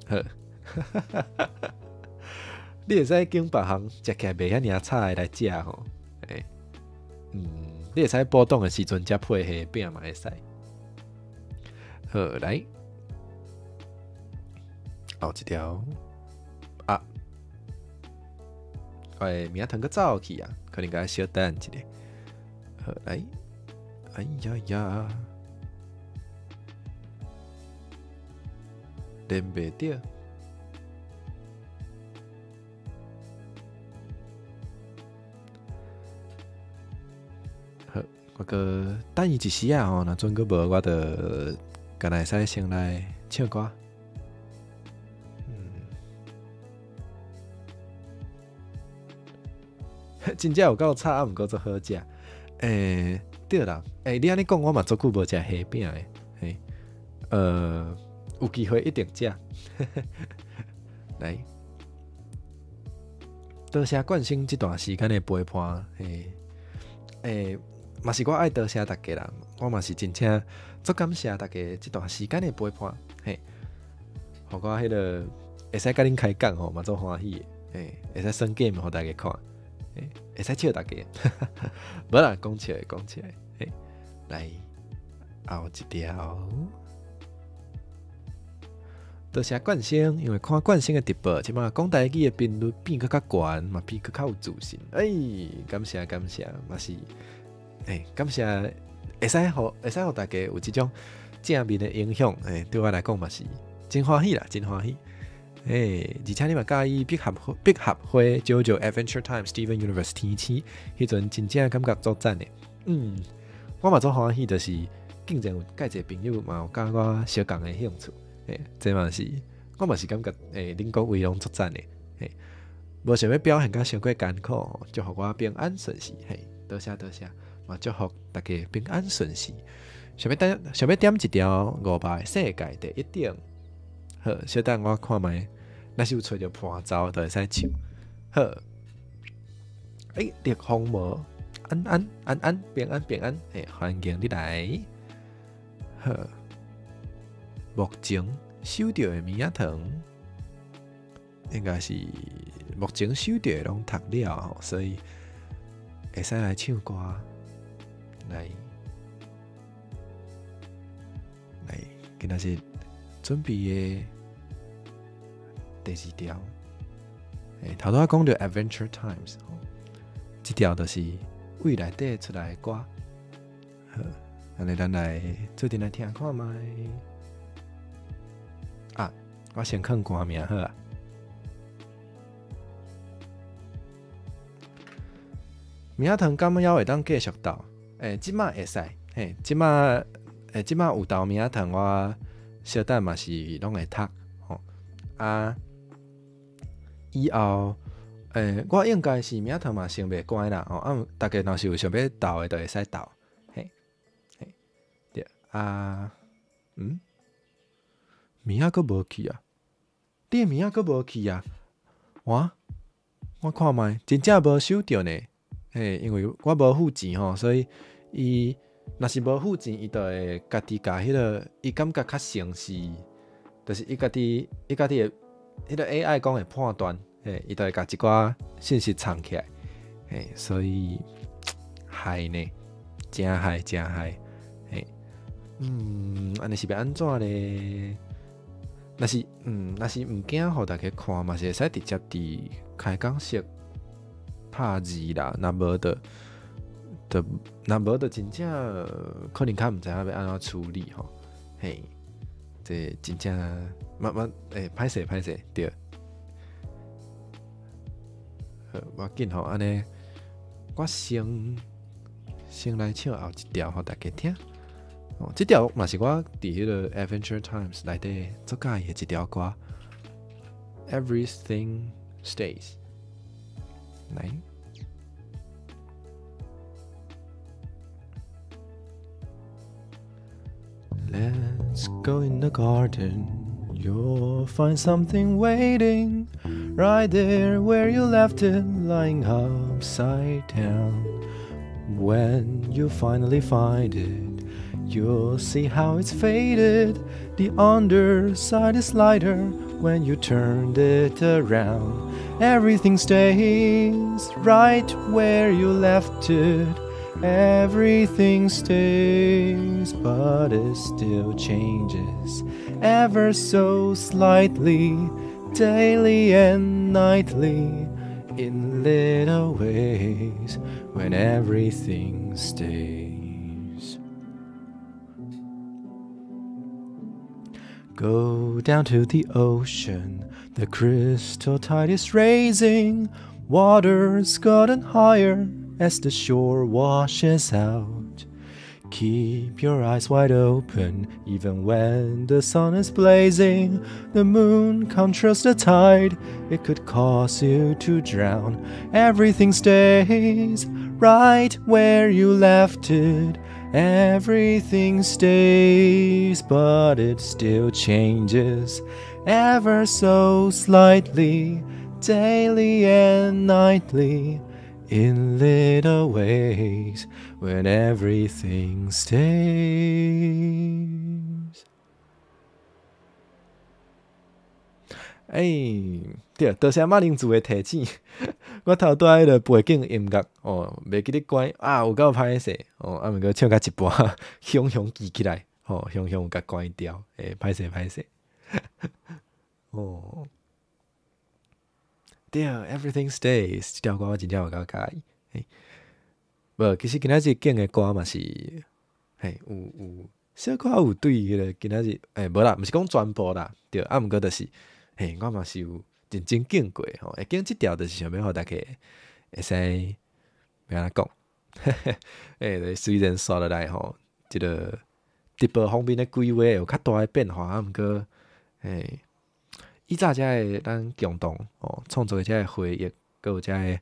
好，你会使经别项食起来袂遐尔差的来食吼。你会使波动的时阵才配虾饼嘛会使。好，来后一条啊，我的名堂个走去啊，可能该小等一下。好，来，哎呀，连袂着。我个等伊一时啊若阵个无，我着敢若会使先来唱歌。真正有够差，毋过足好食。对啦，你安尼讲，我嘛足久无食虾饼诶。有机会一定食。来，多谢关心这段时间的陪伴。嘛是我爱多谢大家啦，我嘛是真正足感谢大家这段时间的陪伴，互我迄个会使甲恁开讲嘛足欢喜的，会使耍 game 互大家看，会使笑大家，无啦，讲起来，来后一条，多谢冠星，因为看冠星的直播，即马讲台语的频率变较悬，嘛变较有自信，感谢，嘛是。感谢，会使互大家有即种正面的影响，对我来讲嘛是真欢喜啦，真欢喜。而且你嘛介意碧合花 JoJo Adventure Time Steven Universe 天气，迄阵真正感觉足赞的。我嘛足欢喜，就是竟然有介侪朋友嘛有甲我相共的兴趣，这嘛是我嘛是感觉恁各位拢足赞的，无想要表现甲伤过艰苦，祝福我平安顺遂，多谢，嘛祝福大家平安顺遂。想要点一条500世界第一等，好，小等我看卖，若是有找着伴奏，就会使唱。好，烈风魔，安，平安，欢迎你来。好，目前收到的棉仔糖，应该是目前收到的拢读了，所以会使来唱歌，来，今仔日准备的第2条，头拄仔讲到 Adventure Times， 这条就是胃内底出来的歌。好，安尼咱来做阵来听看卖。我先看歌名好啊。明仔堂敢要会当继续到？即马会使，即马有到明仔堂，我小等嘛是拢会读，以后，我应该是明仔堂嘛先袂关啦，大家若是有想要到的，就会使到，对明仔佫无去啊？你明仔佫无去啊？我看卖，真正无收到呢。因为我无付钱吼，所以伊若是无付钱，伊就会家己甲迄个，伊感觉较诚实，就是伊家己的迄个 AI 讲的判断，伊就会甲一寡信息藏起来，所以害呢，真害，安尼是要安怎呢？若是毋惊互大家看嘛，是会使直接伫开讲室拍字啦，若无就真正可能较毋知影要安怎处理吼，这真正歹势对，好，无要紧吼，安尼我先来唱后一条互大家听。这条嘛是我伫迄个 Adventure Times 内底最喜欢的一条歌 ，Everything Stays。来。Let's go in the garden. You'll find something waiting right there where you left it, lying upside down. When you finally find it, you'll see how it's faded. The underside is lighter when you turned it around. Everything stays right where you left it. Everything stays, but it still changes ever so slightly, daily and nightly, in little ways, when everything stays. Go down to the ocean, the crystal tide is raising, water's gotten higher as the shore washes out. Keep your eyes wide open, even when the sun is blazing. The moon controls the tide, it could cause you to drown. Everything stays right where you left it. Everything stays, but it still changes ever so slightly, daily and nightly, in little ways, when everything stays. 对，多谢马铃薯的提醒。我头拄仔迄个背景音乐袂记得关有够歹势毋过唱到一半，雄记起来雄有甲关掉，歹势。对 ，Everything Stays 这条歌我真正有够喜欢。无，其实今仔日揀的歌嘛是，有小可有对迄个今仔日，无啦，毋是讲全部啦，对，毋过就是嘿，我嘛是有认真经过吼，会经即条就是想要互大家会使要安怎讲，诶，虽然刷落来吼，即个直播方面的规划有较大诶变化，啊，毋过诶，以早遮诶咱共同哦创作遮诶回忆，佮有遮诶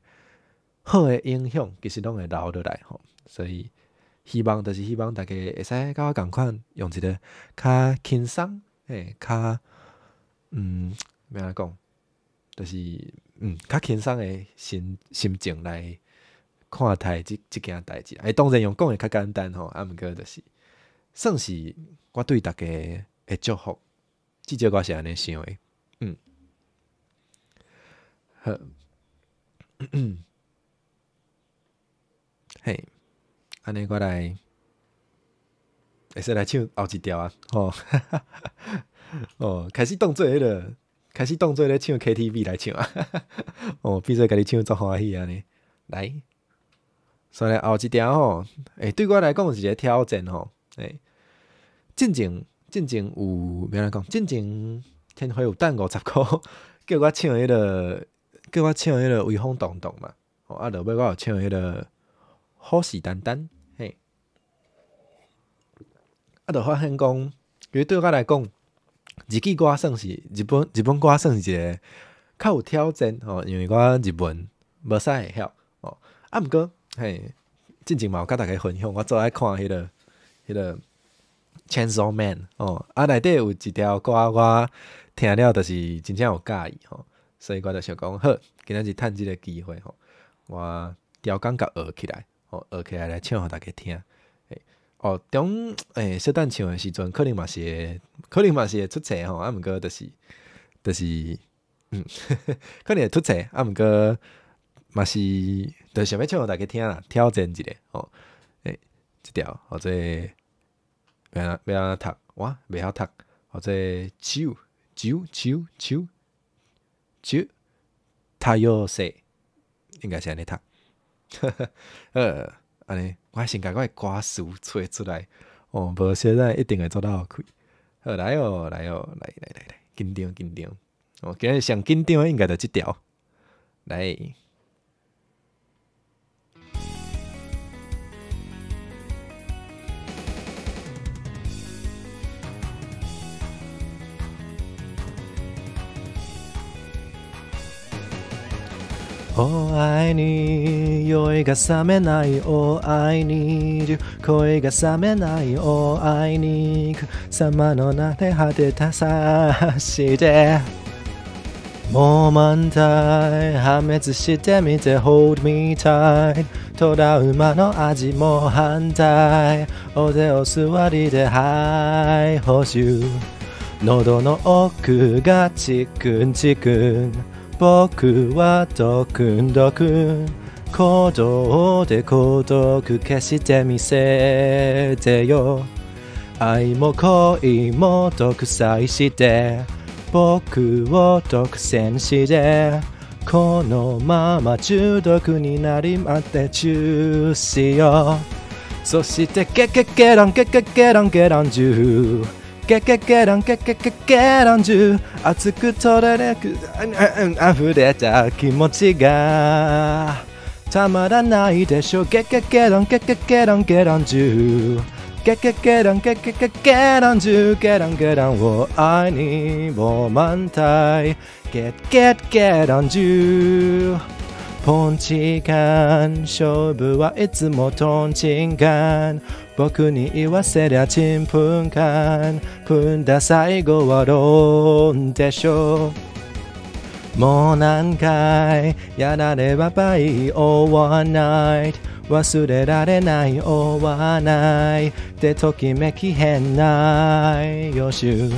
好诶影响，其实拢会留落来吼，所以希望就是希望大家会使甲我共款，用一个较轻松诶，较要安怎讲，就是较轻松诶心情来看待即件代志。当然用讲会较简单吼，啊，毋过就是算是我对大家诶祝福，至少我是安尼想诶。好，嘿，安尼我来会使来唱后一条啊，吼，哦，开始当做迄个，开始当做咧唱 KTV 来唱啊，哦，变做家己唱足欢喜安尼，来，所以后一条吼，对我来讲是一个挑战吼，进前有要安怎讲，进前天花有等50箍，叫我唱迄个威风动动嘛，哦，啊，落尾我有唱迄个虎视眈眈，嘿，啊，就发现讲，其实对我来讲，日语歌算是日本歌算是一个较有挑战吼，因为我日文无啥会晓哦，啊，毋过嘿，进前嘛有甲大家分享，我最爱看迄个 Chainsaw Man 哦，啊，内底有一条歌我听了，就是真正有介意吼，所以我就想讲好，今仔日趁即个机会吼，我调感甲学起来，学起来来唱互大家听。小等唱诶时阵，可能嘛是会出错吼，啊，毋过就是可能会出错，啊，毋过嘛是，就想要唱互大家听啦，挑战一下吼，即条或者要安怎读，我袂晓读，或者他又说，应该是安尼读，安尼，我先甲我诶歌词找出来，哦，无现在一定会做到开。好，来，紧张，哦，今日上紧张诶应该就即条，来。愛に酔いが覚めないを愛に恋が覚めないを愛に様の名で果てたさしてもう満体破滅してみて Hold me tight トラウマの味も反対お手を座りではい報酬喉の奥がチクンチクン僕はドクンドクン鼓動で孤独消してみせてよ愛も恋も独裁して僕を独占してこのまま中毒になりまってチューしようそしてゲゲゲランゲゲゲランゲランジューゲゲゲランゲゲゲゲランジュ熱く取れれく溢れた気持ちがたまらないでしょゲゲゲランゲゲゲランゲランジュゲゲゲランゲゲゲゲランジュゲランゲランを愛にも満体ゲゲゲランジュポンチカン勝負はいつもトンチンカン僕に言わせりゃちんぷんかん踏んだ最後はロンでしょもう何回やらればばいい All one night 忘れられない追わないでときめき変ない予習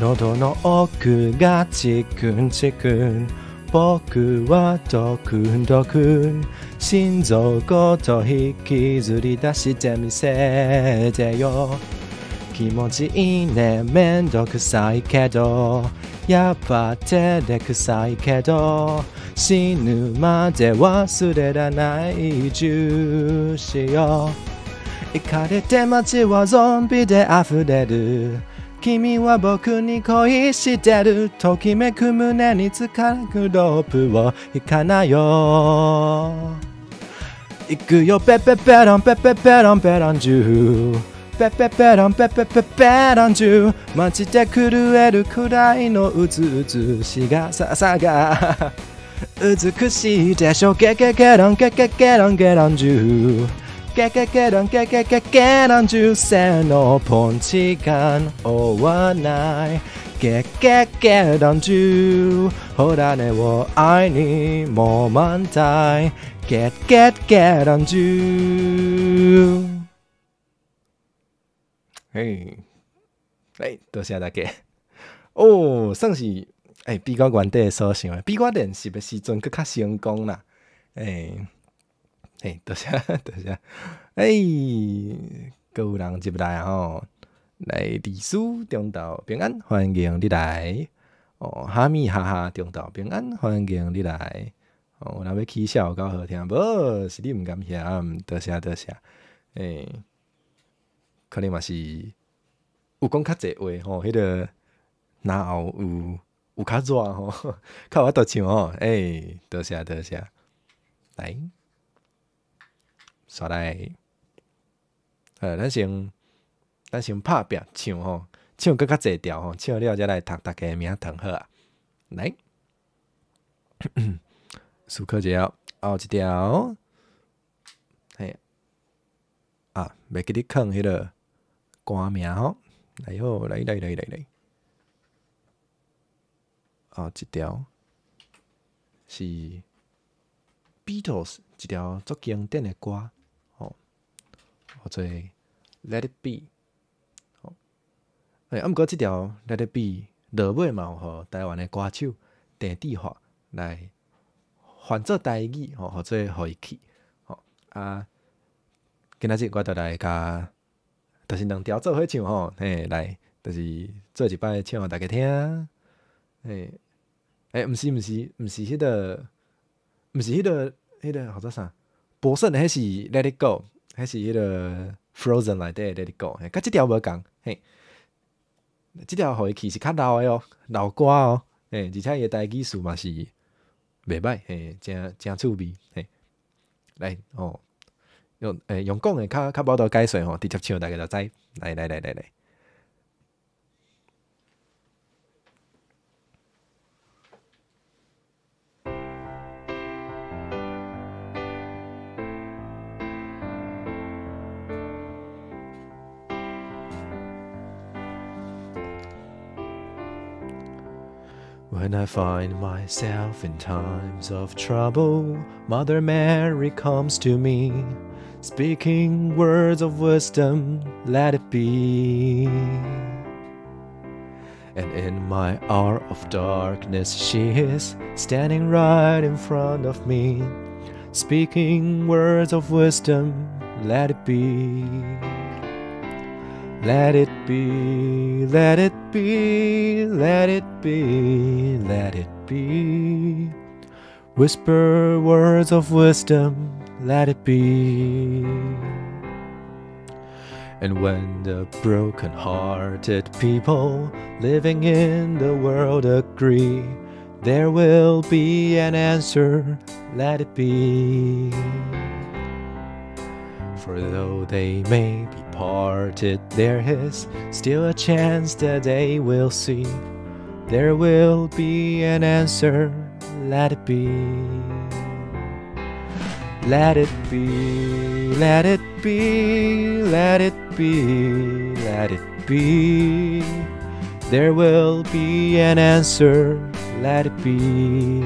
喉の奥がチクンチクン僕はドクンドクン心臓ごと引きずり出してみせてよ気持ちいいねめんどくさいけどやっぱ照れくさいけど死ぬまで忘れらない重視よイカれて街はゾンビで溢れる君は僕に恋してるときめく胸につかくロープを引かないよ行くよペペペロンペペペロンペロンジューペペペロンペペペペロンジュー街で震えるくらいのうつうつしがささが美しいでしょゲゲゲロンゲゲゲロンゲロンジューゲゲゲロンゲゲゲゲロンジュー背のポンチが追わないゲゲゲロンジューほらねを愛にも満タイゲゲゲロンジュー嘿，多谢大家哦，算是比我原底所想的，比我练习的时阵更较成功啦。多谢多谢。各有人入来吼，来历史中道平安，欢迎你来。哦，哈密哈哈中道平安，欢迎你来。哦，若要起笑够好听，无是你毋甘嫌，多谢多谢。可能嘛是有讲较济话吼，迄个然后有较热吼，较我度唱吼，多谢多谢，来，刷来，咱先拍拼唱吼，唱更较济调吼，唱了才来读大家名堂好啊，来，思考一下，后一条，袂记你放迄个。歌名吼，来好，来，后一条是 Beatles 一条足经典的歌，吼，或者 Let It Be， 吼，毋过即条 Let It Be 落尾嘛有互台湾的歌手郑智化来翻做台语，吼，或者互伊去，吼今仔日我就来甲。就是两条做伙唱吼，来，就是做一摆唱互大家听，毋是迄个，毋是迄个，号做啥？波神迄是 Let It Go， 迄是迄个 Frozen 内底 Let It Go， 甲即条无共，即条互伊去是较老的哦，老歌哦，而且伊台语词嘛是袂歹，真趣味，来哦。用讲的较无多解说吼，直接唱大家就知。来。When I find myself in times of trouble, Mother Mary comes to me, speaking words of wisdom, let it be. And in my hour of darkness, she is standing right in front of me, speaking words of wisdom, let it be. Let it be, let it be, let it be, let it be. Whisper words of wisdom, let it be. And when the broken-hearted people living in the world agree, there will be an answer, let it be. For though they may be parted, there is still a chance that they will see. There will be an answer, let it be. Let it be, let it be, let it be, let it be. There will be an answer, let it be.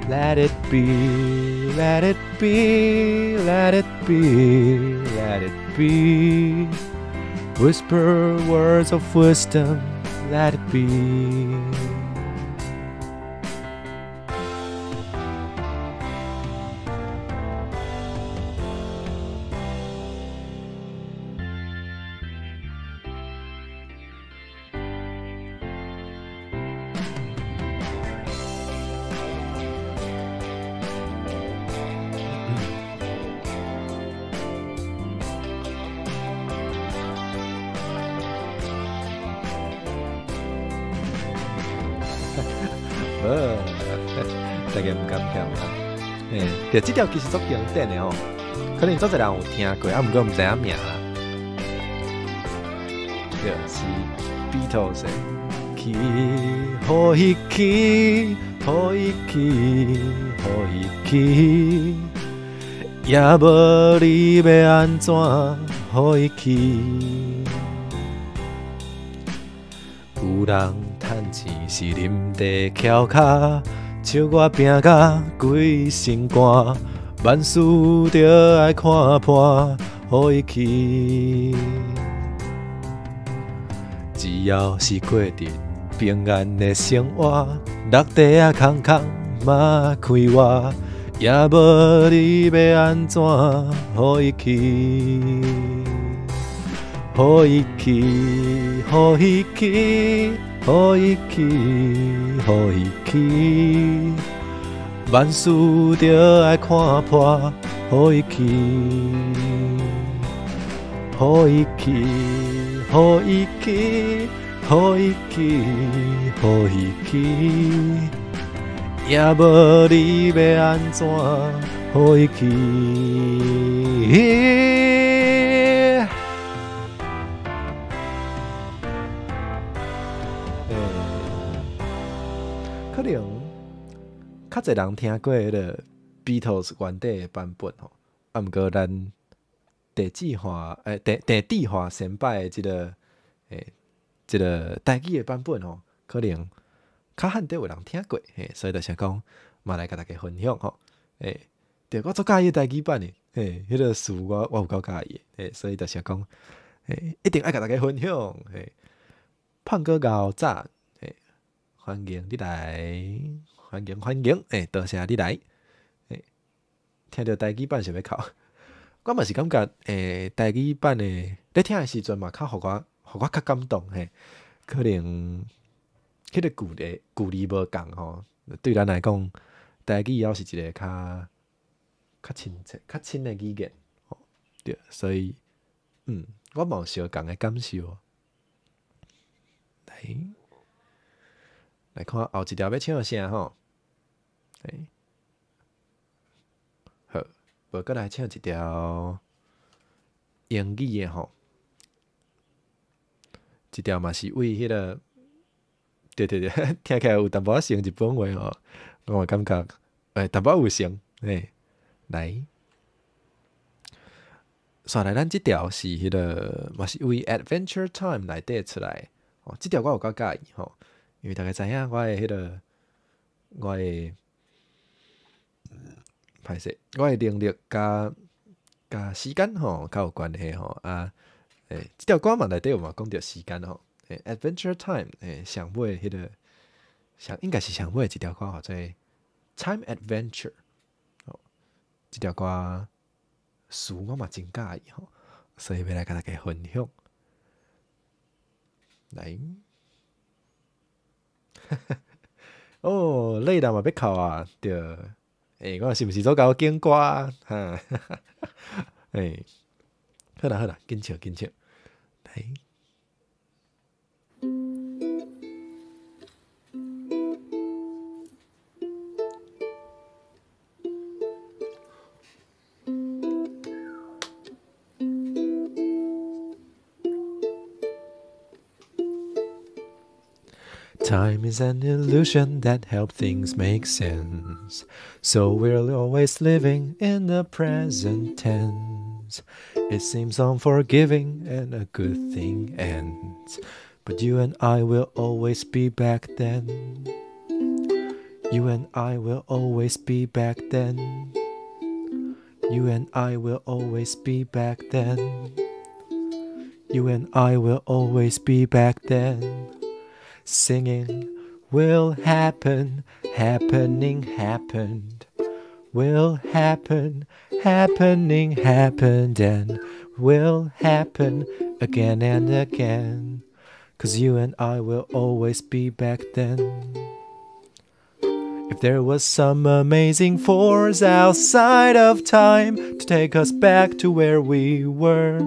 Let it be, let it be, let it be, let it be. Whisper words of wisdom, let it be. 大家毋敢跳啦。就这条其实足经典的哦，可能足侪人有听过，毋过毋知影名啦。就是 Beatles 的去，予伊去，予伊去，予伊去，也无你要安怎，予伊去。有人趁钱是啉茶翘脚，笑我拼甲规身汗，万事着爱看破，予伊去。只要是过着平安的生活，落地啊空空嘛开活，也无你要安怎，予伊去，予伊去，予伊去，予伊去，予伊去，万事着爱看破，予伊去，予伊去。予伊去，予伊去，予伊去，也无你要安怎，予伊去。可能较侪人听过迄个 Beatles 原底的版本吼，啊，毋过咱。地质化先摆的即个台语的版本吼，可能较罕得有人听过，所以就想讲，嘛来甲大家分享吼，对我足介意台语版的，迄个词我有够介意的，所以就想讲，一定爱甲大家分享，胖哥搞赞，欢迎你来，欢迎，多谢你来，听到台语版想要哭。我嘛是感觉，台语版的咧听的时阵嘛，互我较感动嘿。可能迄个句字无共吼，对咱来讲，台语也是一个较亲切、较亲的语言，吼。对，所以，我嘛有相共的感受。来看后一条要唱啥吼？好。无过来唱一条英语的吼，一条嘛是为迄个，对，听起来有淡薄像日本话吼，我感觉淡薄有像，来，煞来咱即条是迄个嘛是为 Adventure Time 内底出来，哦，即条我有够介意吼，因为大家知影我的迄个我的。歹势，我的能力甲时间吼较有关系吼啊，即条歌嘛内底有嘛讲到时间吼，Adventure Time，上尾迄个应该是上尾一条歌叫做 Time Adventure，即条歌词我嘛真介意吼，所以要来甲大家分享，来，哦，累了嘛要哭啊，对。我是毋是做甲我警歌啊？哈，好啦，紧笑，来。Time is an illusion that helps things make sense. So we're always living in the present tense. It seems unforgiving and a good thing ends. But you and I will always be back then. You and I will always be back then. You and I will always be back then. You and I will always be back then. Singing will happen, happening happened. Will happen, happening happened, and will happen again and again. 'Cause you and I will always be back then. If there was some amazing force outside of time to take us back to where we were,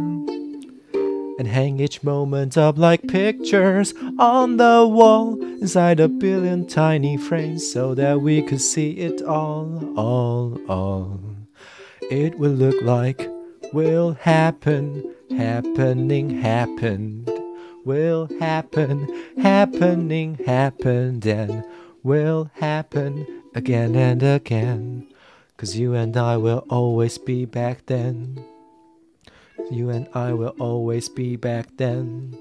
and hang each moment up like pictures on the wall inside a billion tiny frames so that we could see it all. It will look like will happen, happened, will happen, happened, and will happen again and again. 'Cause you and I will always be back then. You and I will always be back then.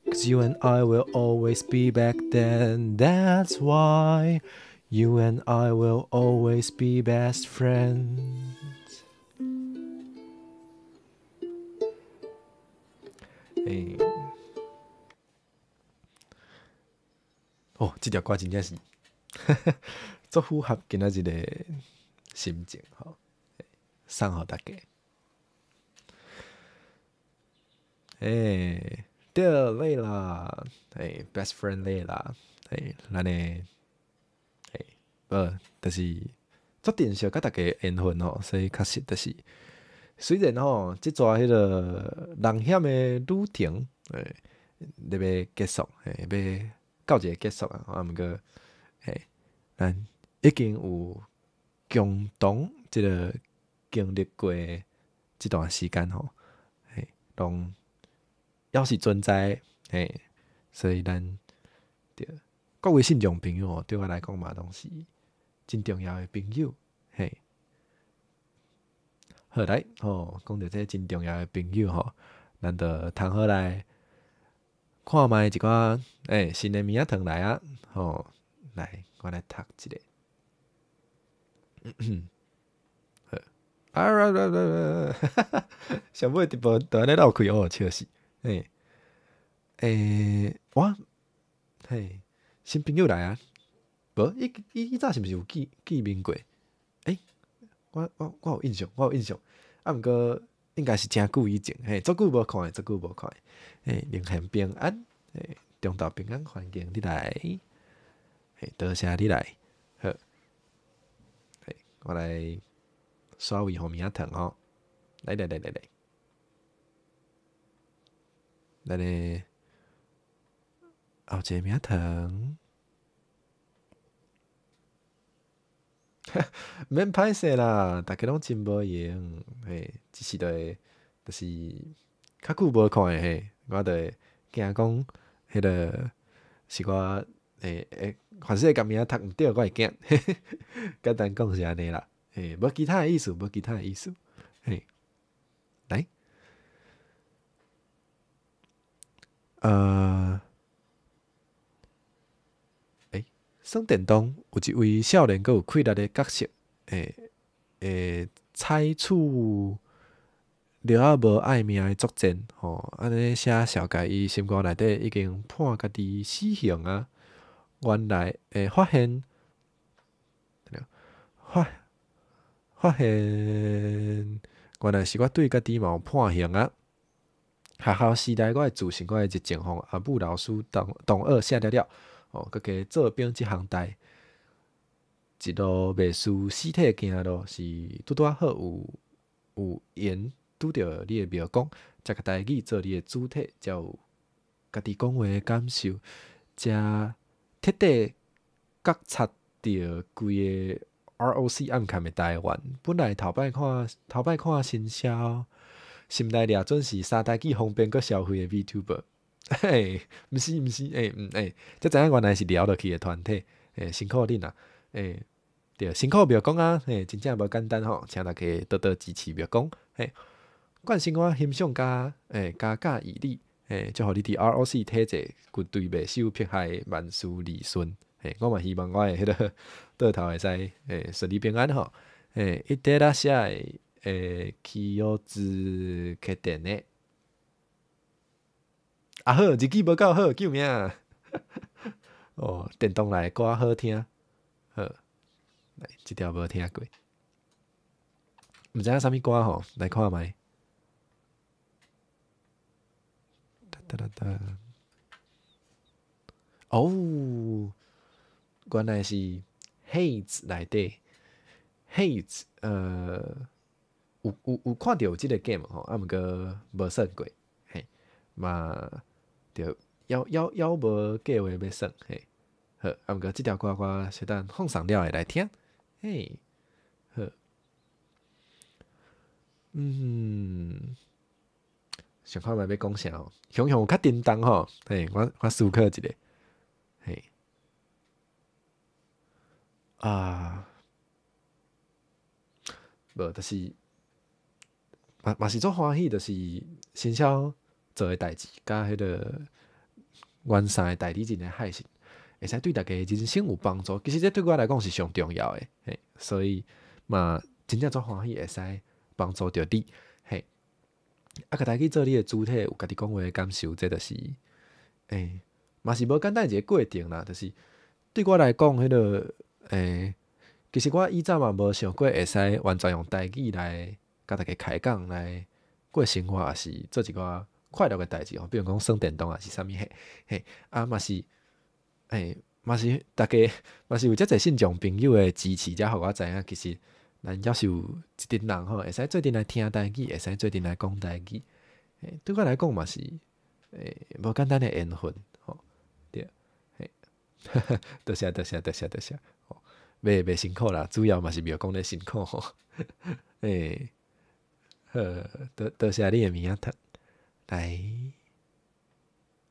'Cause you and I will always be back then. That's why you and I will always be best friends. 哦，这条歌真正是足符合今仔日的心情吼，送互大家。对，累啦，best friend 累啦，咱的，就是足定小甲大家缘分吼，所以确实就是，虽然吼，即撮迄个人险的旅程，要结束，要到一个结束啊，毋过，咱已经有共同即个经历过即段时间吼，拢要是存在，所以咱对各位信众朋友吼，对我来讲嘛，拢是真重要的朋友，好来吼，讲到这真重要的朋友吼，咱就通好来看卖一寡新的名仔糖来啊，吼，来我来读一个。上尾直播都安尼绕开哦，笑死！我新朋友来啊，无伊早是毋是有见面过？我有印象，啊，毋过应该是真久以前，足久无看诶，明贤平安，中昼平安，欢迎你来，多谢你来，好，我来刷位互名仔糖吼，来，咱的后一个名仔糖。免歹势啦，大家拢真无闲，只是就是较久无看诶，我就会惊讲迄个是我凡是甲名读毋对，我会惊。简单讲是安尼啦，无其他诶意思，来，耍电动有一位少年，阁有气力的角色，采取了啊无爱命的作战，安尼写小解伊心肝内底已经判家己死刑啊！原来发现原来是我对家己嘛有判刑啊！学校时代我的自信，我的热情，阿母老师同学写了。佮加做兵即项代，一路袂输尸体行路，是拄好有缘拄着你的庙公，才甲台语做你的主体，才有家己讲话的感受，才彻底觉察着规个 ROC 暗坎的台湾。本来头摆看新销，心内掠准是三台语方便佮消费的 VTuber。毋是，才知影原来是聊落去诶团体，辛苦恁啦，对，辛苦庙公啊，真正无简单吼，请大家多多支持庙公，冠生我欣赏家家义理，祝互你伫 ROC 体制绝对袂受迫害，万事利顺，我嘛希望我诶迄个倒头会使顺利平安吼，一得啦下起有字开店诶。啊好，日语无够好，救命！电动来歌好听，好，来即条无听过，毋知影啥物歌吼，来看觅。哦，原来是 Haze 内底 ，Haze 有看到有即个 game 吼，毋过无算过，嘛着要无计划要算嘿。好，毋过即条歌我小等放上了会来听，嘿，好，想看觅要讲啥哦？雄雄有较叮当吼，嘿，我思考一下，嘿，啊，无就是嘛是足欢喜，就是新销做诶代志，甲迄个完善诶代理人诶海信，会使对大家人生有帮助。其实这对我来讲是上重要诶，嘿，所以嘛真正足欢喜会使帮助着你，嘿。啊，甲大去做你诶主体，有家己讲话诶感受，这就是嘛是无简单一个过程啦。就是对我来讲，迄个其实我以前嘛无想过会使完全用台语来甲大家开讲来过生活，也是做一寡快乐诶代志吼。比如讲耍电动啊，是啥物嘿，啊嘛是嘛是大家嘛是有遮侪信众朋友诶支持，才互我知影，其实咱抑是有一群人吼，会使做阵来听台语，会使做阵来讲台语。对我来讲嘛是无简单诶缘分吼，对，嘿，多谢多谢多谢多谢，吼，袂辛苦啦，主要嘛是袂讲咧辛苦吼，诶，好，多谢你诶名仔读，来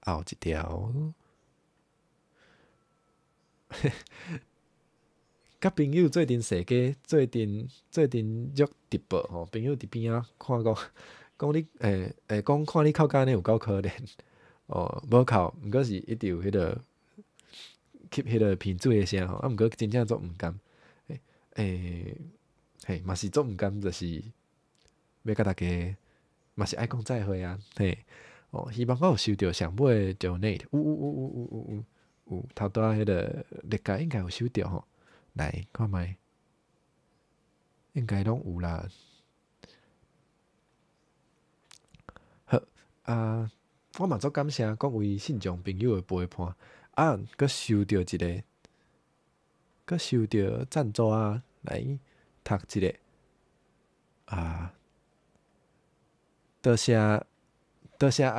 后一条。甲朋友做阵踅街，做阵约直播吼，朋友伫边仔看讲你讲看你哭甲安尼有够可怜哦，无哭，毋过是一直有迄个吸迄个鼻水诶声吼，啊毋过真正足毋甘，嘿嘛是足毋甘，就是要甲大家嘛是爱讲再会啊，嘿，哦，希望我有收到上尾诶 donate，有头拄仔迄个历届应该有收到吼，来看觅，应该拢有啦。好啊，我嘛足感谢各位信众朋友诶陪伴，啊，佮收到一个，佮收到赞助啊，来读一个啊，多谢阿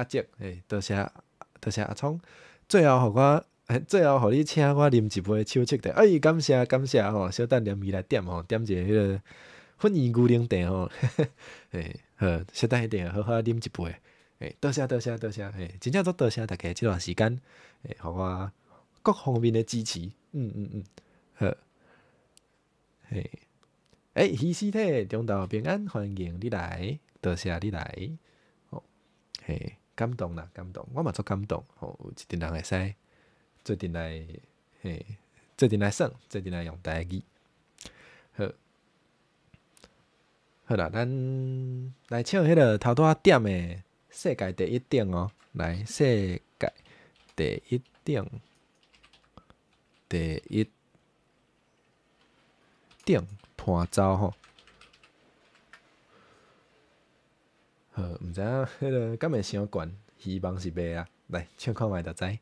杰，多谢阿聪，最后互我。最后，互你请我啉一杯手冲茶。感谢吼，小等连米来点吼，点一个迄个粉圆牛奶茶吼。好，小等一定好好啉一杯。多谢，真正足多谢大家即段时间，互我各方面的支持。好，希斯体中道平安，欢迎你来，多谢你来。吼，感动啦，感动，我嘛足感动。吼，有一群人会使。做阵来，做阵来耍，做阵来用台语。好啦，咱来唱迄个头拄仔点的世界第一点哦，来世界第一点，伴奏吼。好，毋知影迄个敢会伤悬，希望是袂啊。来唱看觅就知。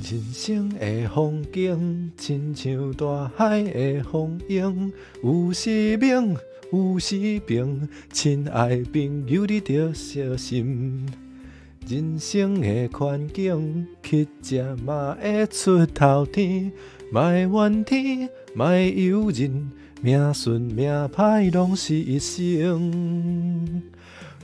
人生的风景，亲像大海的风涌，有时猛，有时平。亲爱朋友，你着小心。人生的困境，乞食嘛会出头天，莫怨天，莫尤人，命顺命歹拢是一生。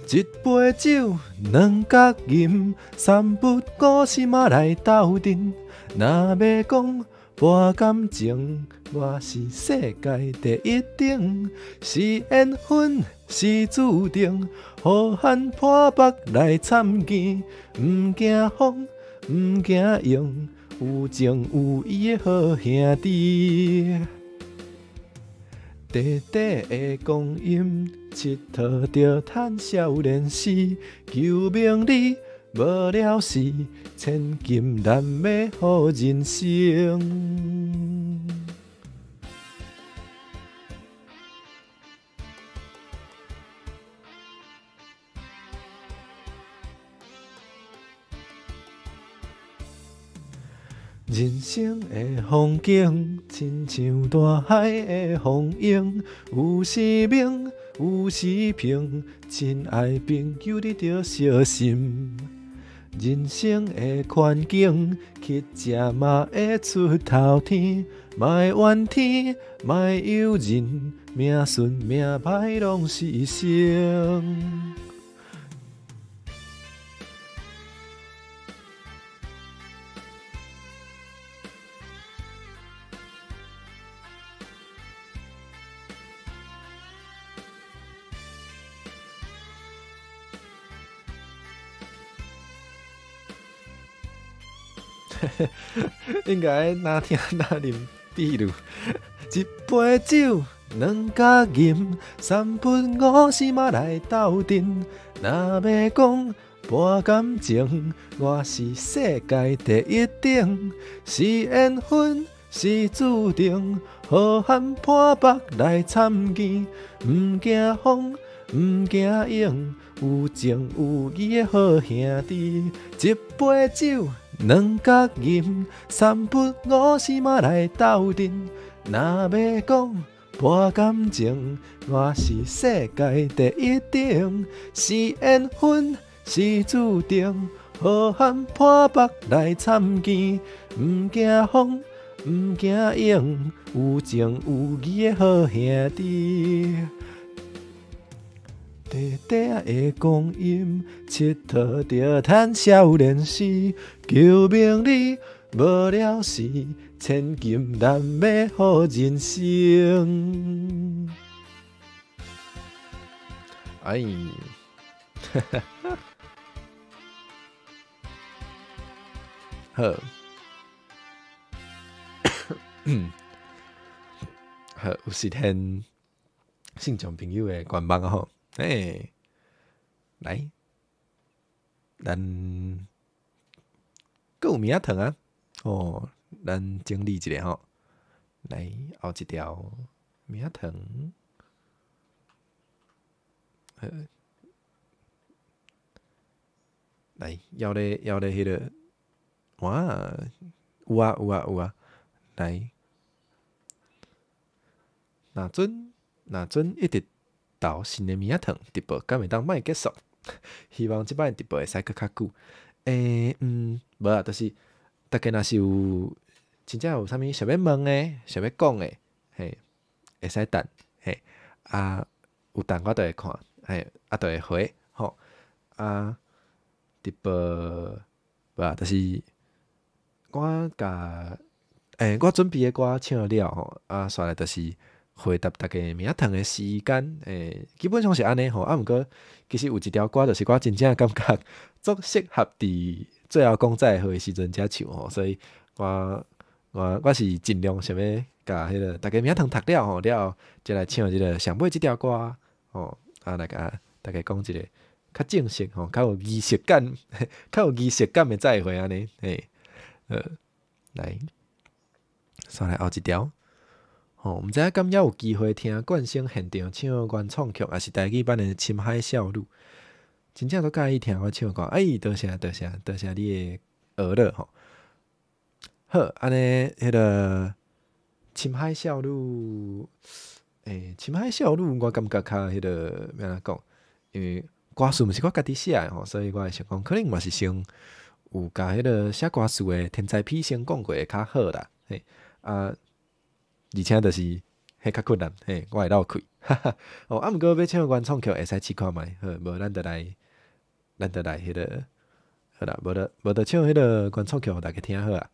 一杯酒，两角银，三不五时嘛来斗阵。若要讲博感情，我是世界第一等，是缘分，是注定，好汉破腹来参见，毋惊风，毋惊勇，有情有义的好兄弟。短短的光阴，佚佗着趁少年时，求名利。无了事，千金难买好人生。人生的风景，亲像大海的风涌，有时明，有时平，亲爱朋友你着小心。人生的困境，乞食嘛会出头天，莫怨天，莫尤人，命顺命歹拢是一生。应该哪听哪啉，比如一杯酒，两甲银，三分五时嘛来斗阵。若要讲博感情，我是世界第一等，是缘分，是注定，好汉破腹来参见，毋惊风，毋惊影，有情有义的好兄弟，一杯酒。两角银，三不五时嘛来斗阵。若要讲博感情，我是世界第一等，是缘分，是注定，好汉破腹来参见，毋惊风，毋惊影，有情有义的好兄弟。短短的光阴，佚佗着趁少年时，求名利，无了事，千金难买好人生。哎，好，好，有时天信众朋友的愿望啊吼。来，咱还有名堂啊！哦，咱整理一下吼。来，后一条名堂，来，要咧迄个，哇，有啊，来，若准一直。到新的名堂直播，敢会当莫结束？希望即摆直播会使搁较久。无啊，就是大家若是有真正有啥物想要问诶、想要讲诶，嘿，会使等，嘿，有等我就会看，嘿，就会回，吼，直播无啊，就是我甲我准备诶歌唱了吼，煞来就是。回答大家名堂的时间，基本上是安尼吼。毋过其实有一条歌，就是我真正感觉足适合伫最后讲再会时阵才唱吼，所以我是尽量想要甲迄个大家名堂读了吼，了后再来唱即个上尾即条歌吼，来甲大家讲一个较正式吼，较有仪式感，较有仪式感的再会安尼，来，煞来后一条。毋知影敢还有机会听冠生现场唱原创曲，还是台语版的《深海笑露》？真正都介意听我唱歌，多谢你的耳乐吼。好，安尼迄个《深海笑露》，深海笑露》我感觉较迄个要安怎讲？因为歌词毋是我家己写诶吼，所以我会想讲，可能嘛是先有甲迄个写歌词诶天才批先讲过会较好啦，而且就是迄较困难，我会绕开，毋过要唱原创曲会使试看觅，好，无咱就来迄个，好啦，无就唱迄个原创曲互大家听好啊，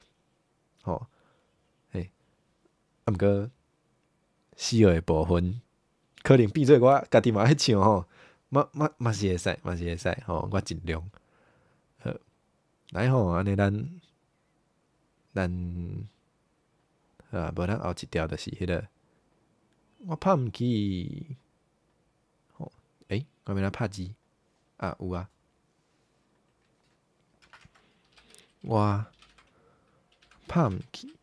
啊，毋过需要的部分，可能变做我家己嘛爱唱吼，嘛是会使，嘛是会使吼，我尽量。好，来吼，安尼咱啊，无咱后一条就是迄个，我拍毋起，吼，我要来拍字啊，有啊，我拍毋起。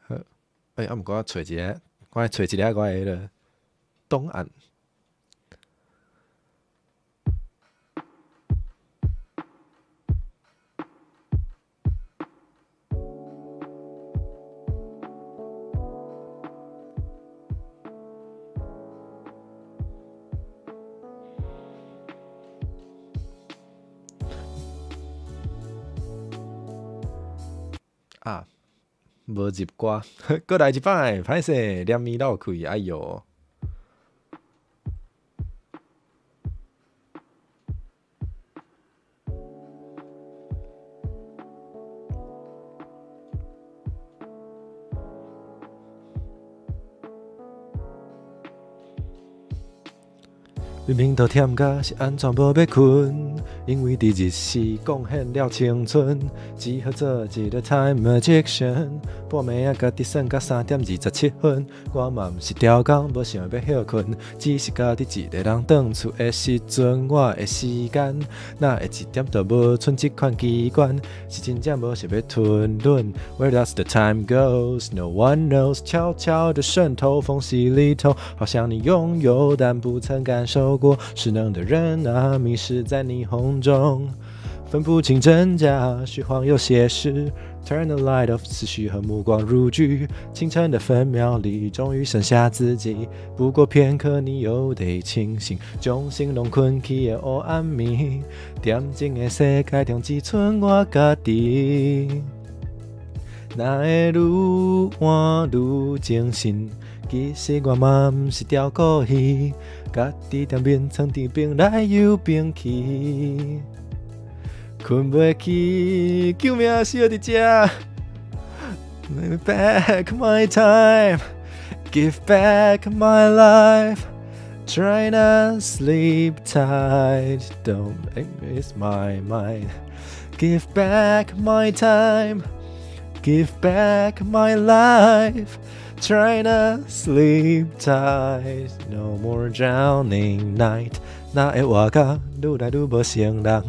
好，啊，毋过我找一个，我找一个我的迄个档案。啊，无入歌，搁来一摆，歹势，连咪绕开，哎哟！明明都忝甲是安怎无要困，因为伫日时贡献了青春，只好做一个 time magician。半暝啊，家己算到3:27，我嘛毋是刁工，无想要休困，只是家己一个人转厝的时阵，我的时间哪会一点都无剩这款机关，是真正无想要吞论。Where does the time goes? No one knows。悄悄地渗透缝隙里头，好像你拥有但不曾感受过。失能的人啊，迷失在霓虹中，分不清真假，虚晃有些实。Turn the light off， 思绪和目光如炬。清晨的分秒里，终于剩下自己。不过片刻，你又得清醒，将心拢困起的黑暗暝。恬静的世界中，只剩我家己。哪会愈换愈精神？其实我嘛毋是条故戏，家己踮眠床顶边来又边去。困袂去，救命小伫遮 ！Give me back my time, give back my life. Try not sleep tight, don't miss my mind. Give back my time, give back my life. Try not sleep tight, no more drowning night. 哪会活甲愈来愈无成人？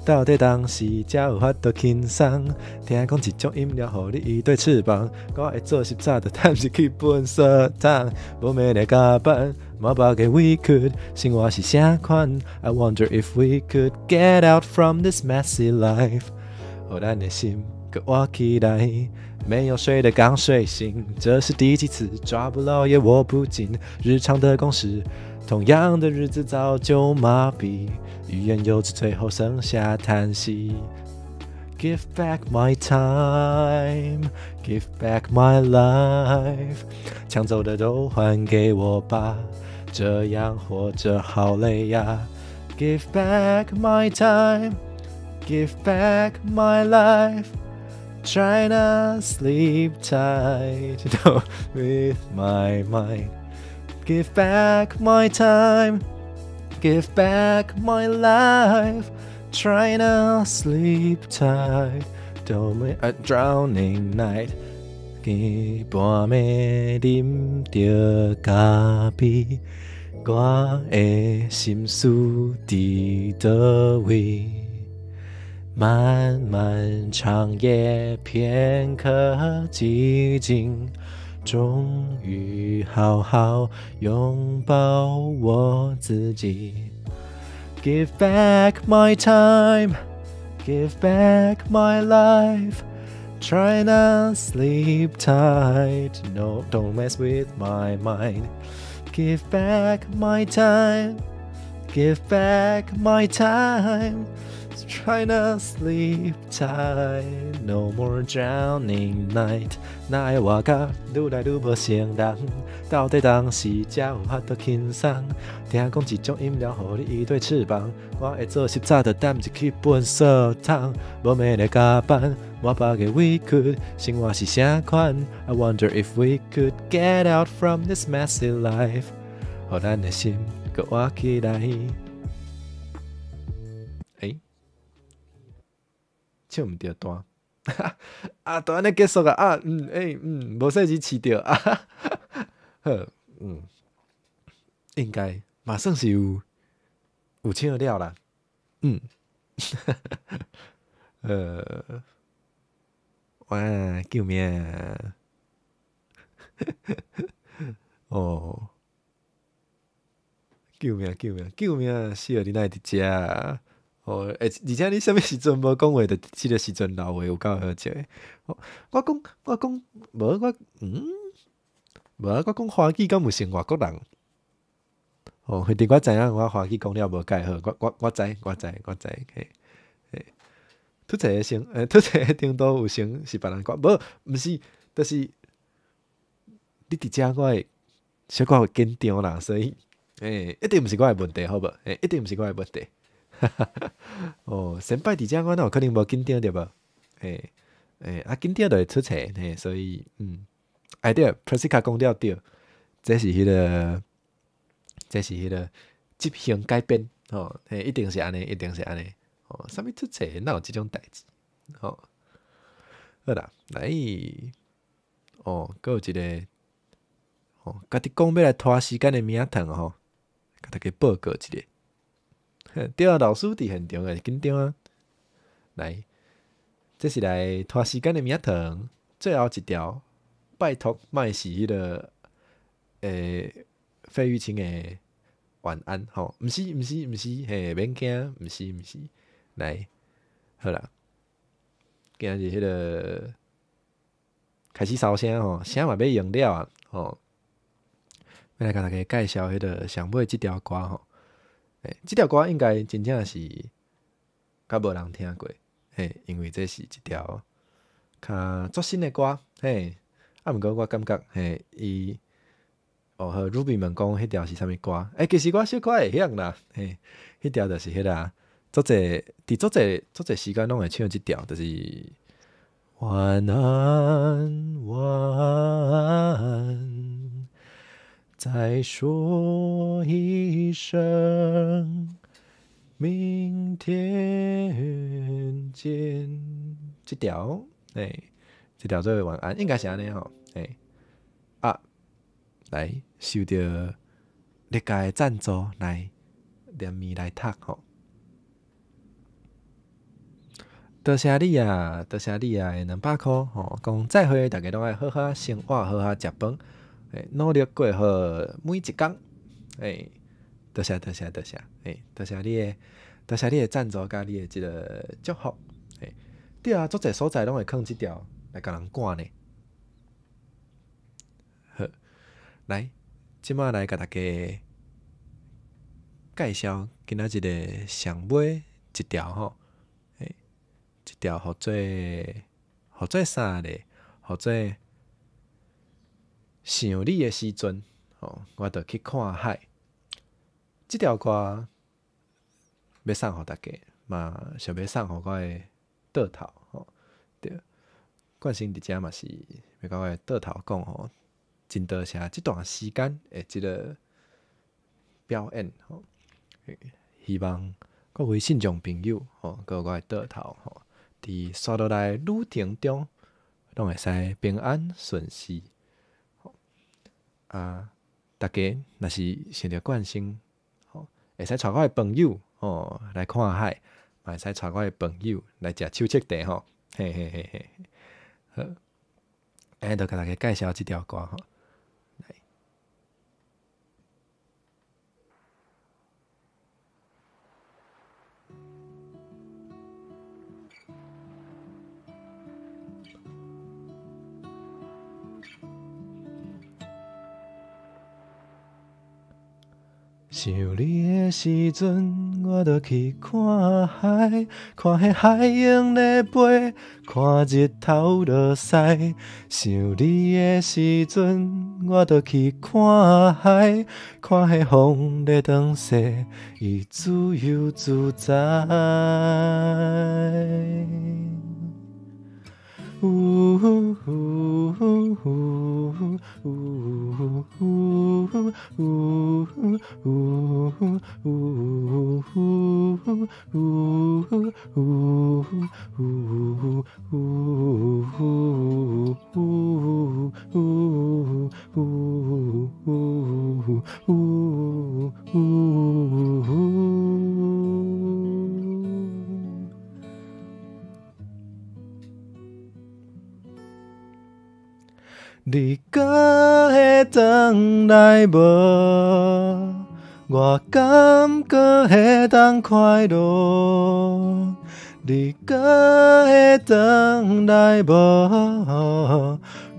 到底当时才有法度轻松？听讲一种饮料，互你一对翅膀。我会做实早，就趁是去奔沙滩，无眠的加班，毛包给 we could。生活是啥款 ？I wonder if we could get out from this messy life。互咱的心搁活起来。没有睡的刚睡醒，这是第几次抓不牢也握不紧？日常的公式，同样的日子早就麻痹，欲言又止，最后剩下叹息。Give back my time, give back my life， 抢走的都还给我吧，这样活着好累呀。Give back my time, give back my life。Try not sleep tight with my mind. Give back my time, give back my life. Try not sleep tight, don't make a drowning night. 半暝啉着咖啡，我的心事伫倒位？漫漫长夜，片刻寂静，终于好好拥抱我自己。Give back my time, give back my life. Try not sleep tight, no, don't mess with my mind. Give back my time, give back my time. try not sleep tight, no more drowning night。哪会我甲愈来愈无成人？到底当时才有法度轻松？听讲一种饮料，互你一对翅膀。我会做十早就担一起本扫汤，无眠的加班。我把个 we could， 生活是啥款 ？I wonder if we could get out from this messy life。互咱的心搁活起来。唱唔对单，啊，都安尼结束啊！啊，无说是饲着啊，好，应该嘛算是有唱了啦，哇，救命！哦，救命！救命！救命！死了你哪会伫遮啊？哦，而且你啥物时阵无讲话，就即个时阵留话有够好笑诶。我讲，无我讲华语敢有成外国人？哦，反正我知影，我华语讲了无介好，我知，嘿，拄则拄则顶多有成是别人讲，毋是，就是你伫遮我会小可会紧张啦，所以一定毋是我诶问题，好无？一定毋是我诶问题。哦，先摆伫遮，我哪有可能无紧张着无？紧张就会出错，所以对 ，Prasika 讲了对，这是迄个执行改变，一定是安尼，一定是安尼。啥物出错，哪有即种代志？好啦，来，搁有一个，家己讲要来拖时间的名堂甲大家报告一下。对啊，老师伫现场诶，紧张啊！来，这是来拖时间的名堂，最后一条，拜托莫是迄个费玉清诶晚安毋是，免惊，毋是，来，好啦，今日迄个开始烧声声嘛要用了啊要来甲大家介绍迄个上尾即条歌即条歌应该真正是较无人听过，因为这是一条较足新的歌，毋过我感觉伊和 Ruby 问讲迄条是啥物歌？其实我小可会晓啦，迄条就是迄个足侪时间拢会唱即条，就是晚安，晚安。再说一声，明天见。这条，这条做晚安，应该是安尼来收到历届的赞助，来连咪来读多谢你啊，多谢你啊，200箍讲再会，大家拢爱好好生活，好好食饭。努力过好每一天，多谢，多谢你的赞助，甲你的即个祝福，对啊，足侪所在拢会放即条来甲人赶呢。好，来，即摆来甲大家介绍今仔日的上尾一条一条互做啥咧？互做想你的时阵，我就去看海。即条歌要送互大家，嘛想要送互我的倒头对，冠生伫遮嘛是要甲我的倒头讲真多谢即段时间的即个表演希望各位信众朋友各我的倒头伫刷落来旅程中，拢会使平安顺遂。大家若是想着冠生，会使带我的朋友来看海，嘛会使带我的朋友来食手切茶嘿嘿嘿嘿。好，就甲大家介绍即条歌来。想你的时阵，我就去看海，看迄海鹰咧飞，看日头落西。想你的时阵，我就去看海，看迄风咧转西，伊自由自在。呜呜呜呜呜呜呜呜你搁会转来无？我敢搁会当快乐？你搁会转来无？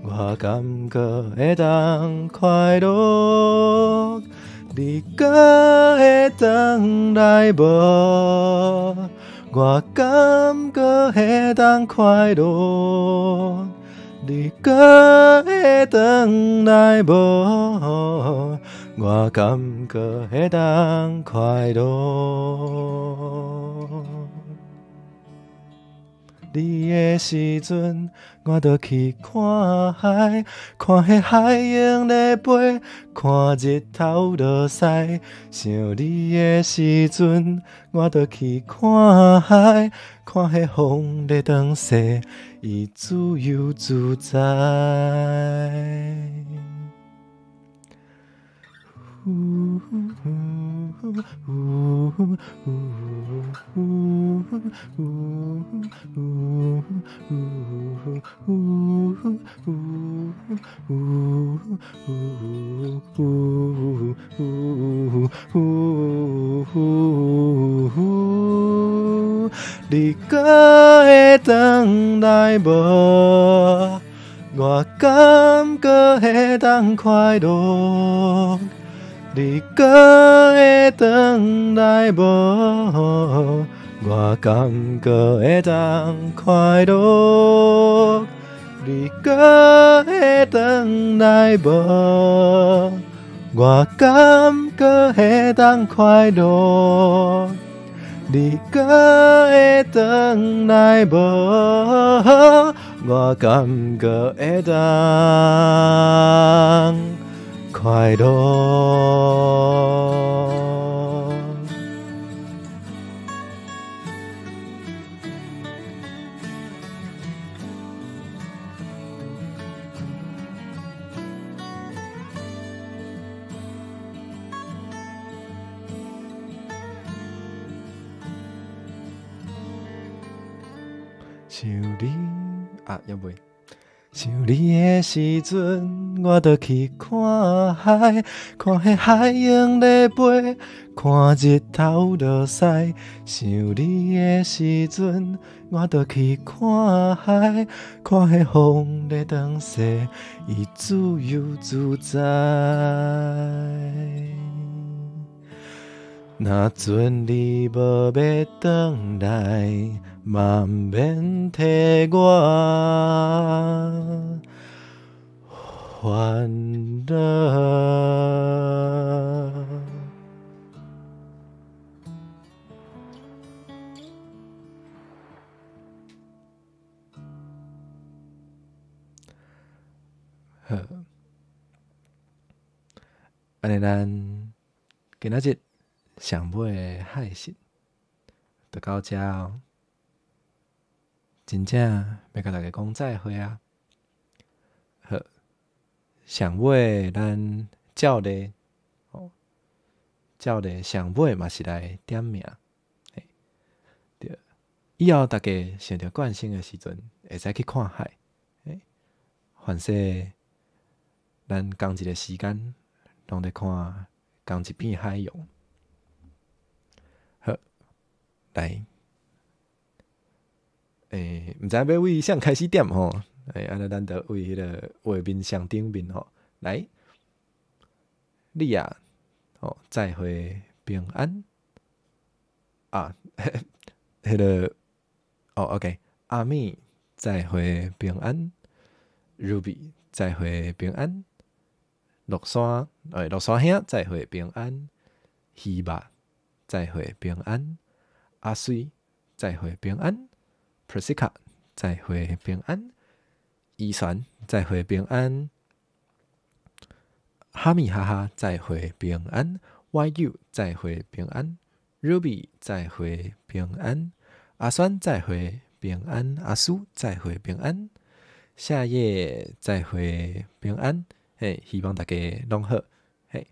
我敢搁会当快乐？你搁会转来无？我敢搁会当快乐？你搁会转来无？我敢搁会当快乐？你的时阵，我就去看海，看迄海鹰咧飞，看日头落西。想你的时阵，我就去看海，看迄风咧转西，伊自由自在。你搁会转来无？我敢搁会当快乐？你搁会转来无？我敢搁会当快乐？你搁会转来无？我敢搁会当快乐？你搁会转来无？我敢搁会当快乐？想你要袂？想你的时阵，我就去看海，看迄海鹰咧飞，看日头落西。想你的时阵，我就去看海，看迄风咧转西，伊自由自在。若准你无要转来，嘛毋免替我烦恼。好，安尼咱今仔日上尾的海信就到遮哦。真正要甲大家讲再会啊！好，上尾咱照例照例上尾嘛是来点名，对。以后大家想着惯性的时阵，会使去看海，反正咱同一个时间拢咧看同一片海洋。好，来。毋知要为谁开始点吼？安尼咱就为迄个画面上顶面吼，来，你啊，哦，再会平安啊，迄个哦，OK，阿米再会平安，Ruby 再会平安，落山兄再会平安，希巴再会平安，阿水再会平安 p r e s i c a 再会平安，伊璇再会平安，哈密哈哈再会平安，YU 再会平安，Ruby 再会平安，阿酸再会平安，阿苏再会平安，夏夜再会平安，嘿，希望大家拢好，嘿，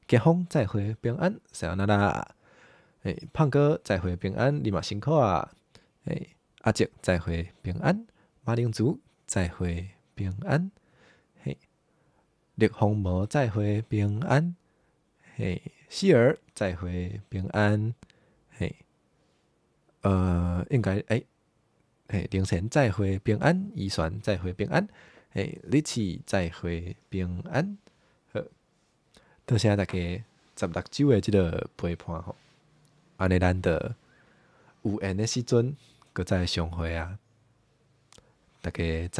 吉峰再会平安，さよなら，嘿，胖哥再会平安，你嘛辛苦啊，嘿，阿杰再会平安，马铃竹再会平安，嘿，烈风魔再会平安，嘿，希儿再会平安，嘿，应该嘿，凌晨再会平安，伊璇再会平安，嘿，日起再会平安，好，多谢大家16周的即个陪伴吼，安尼咱的有缘的时阵，搁再相会啊，大家再。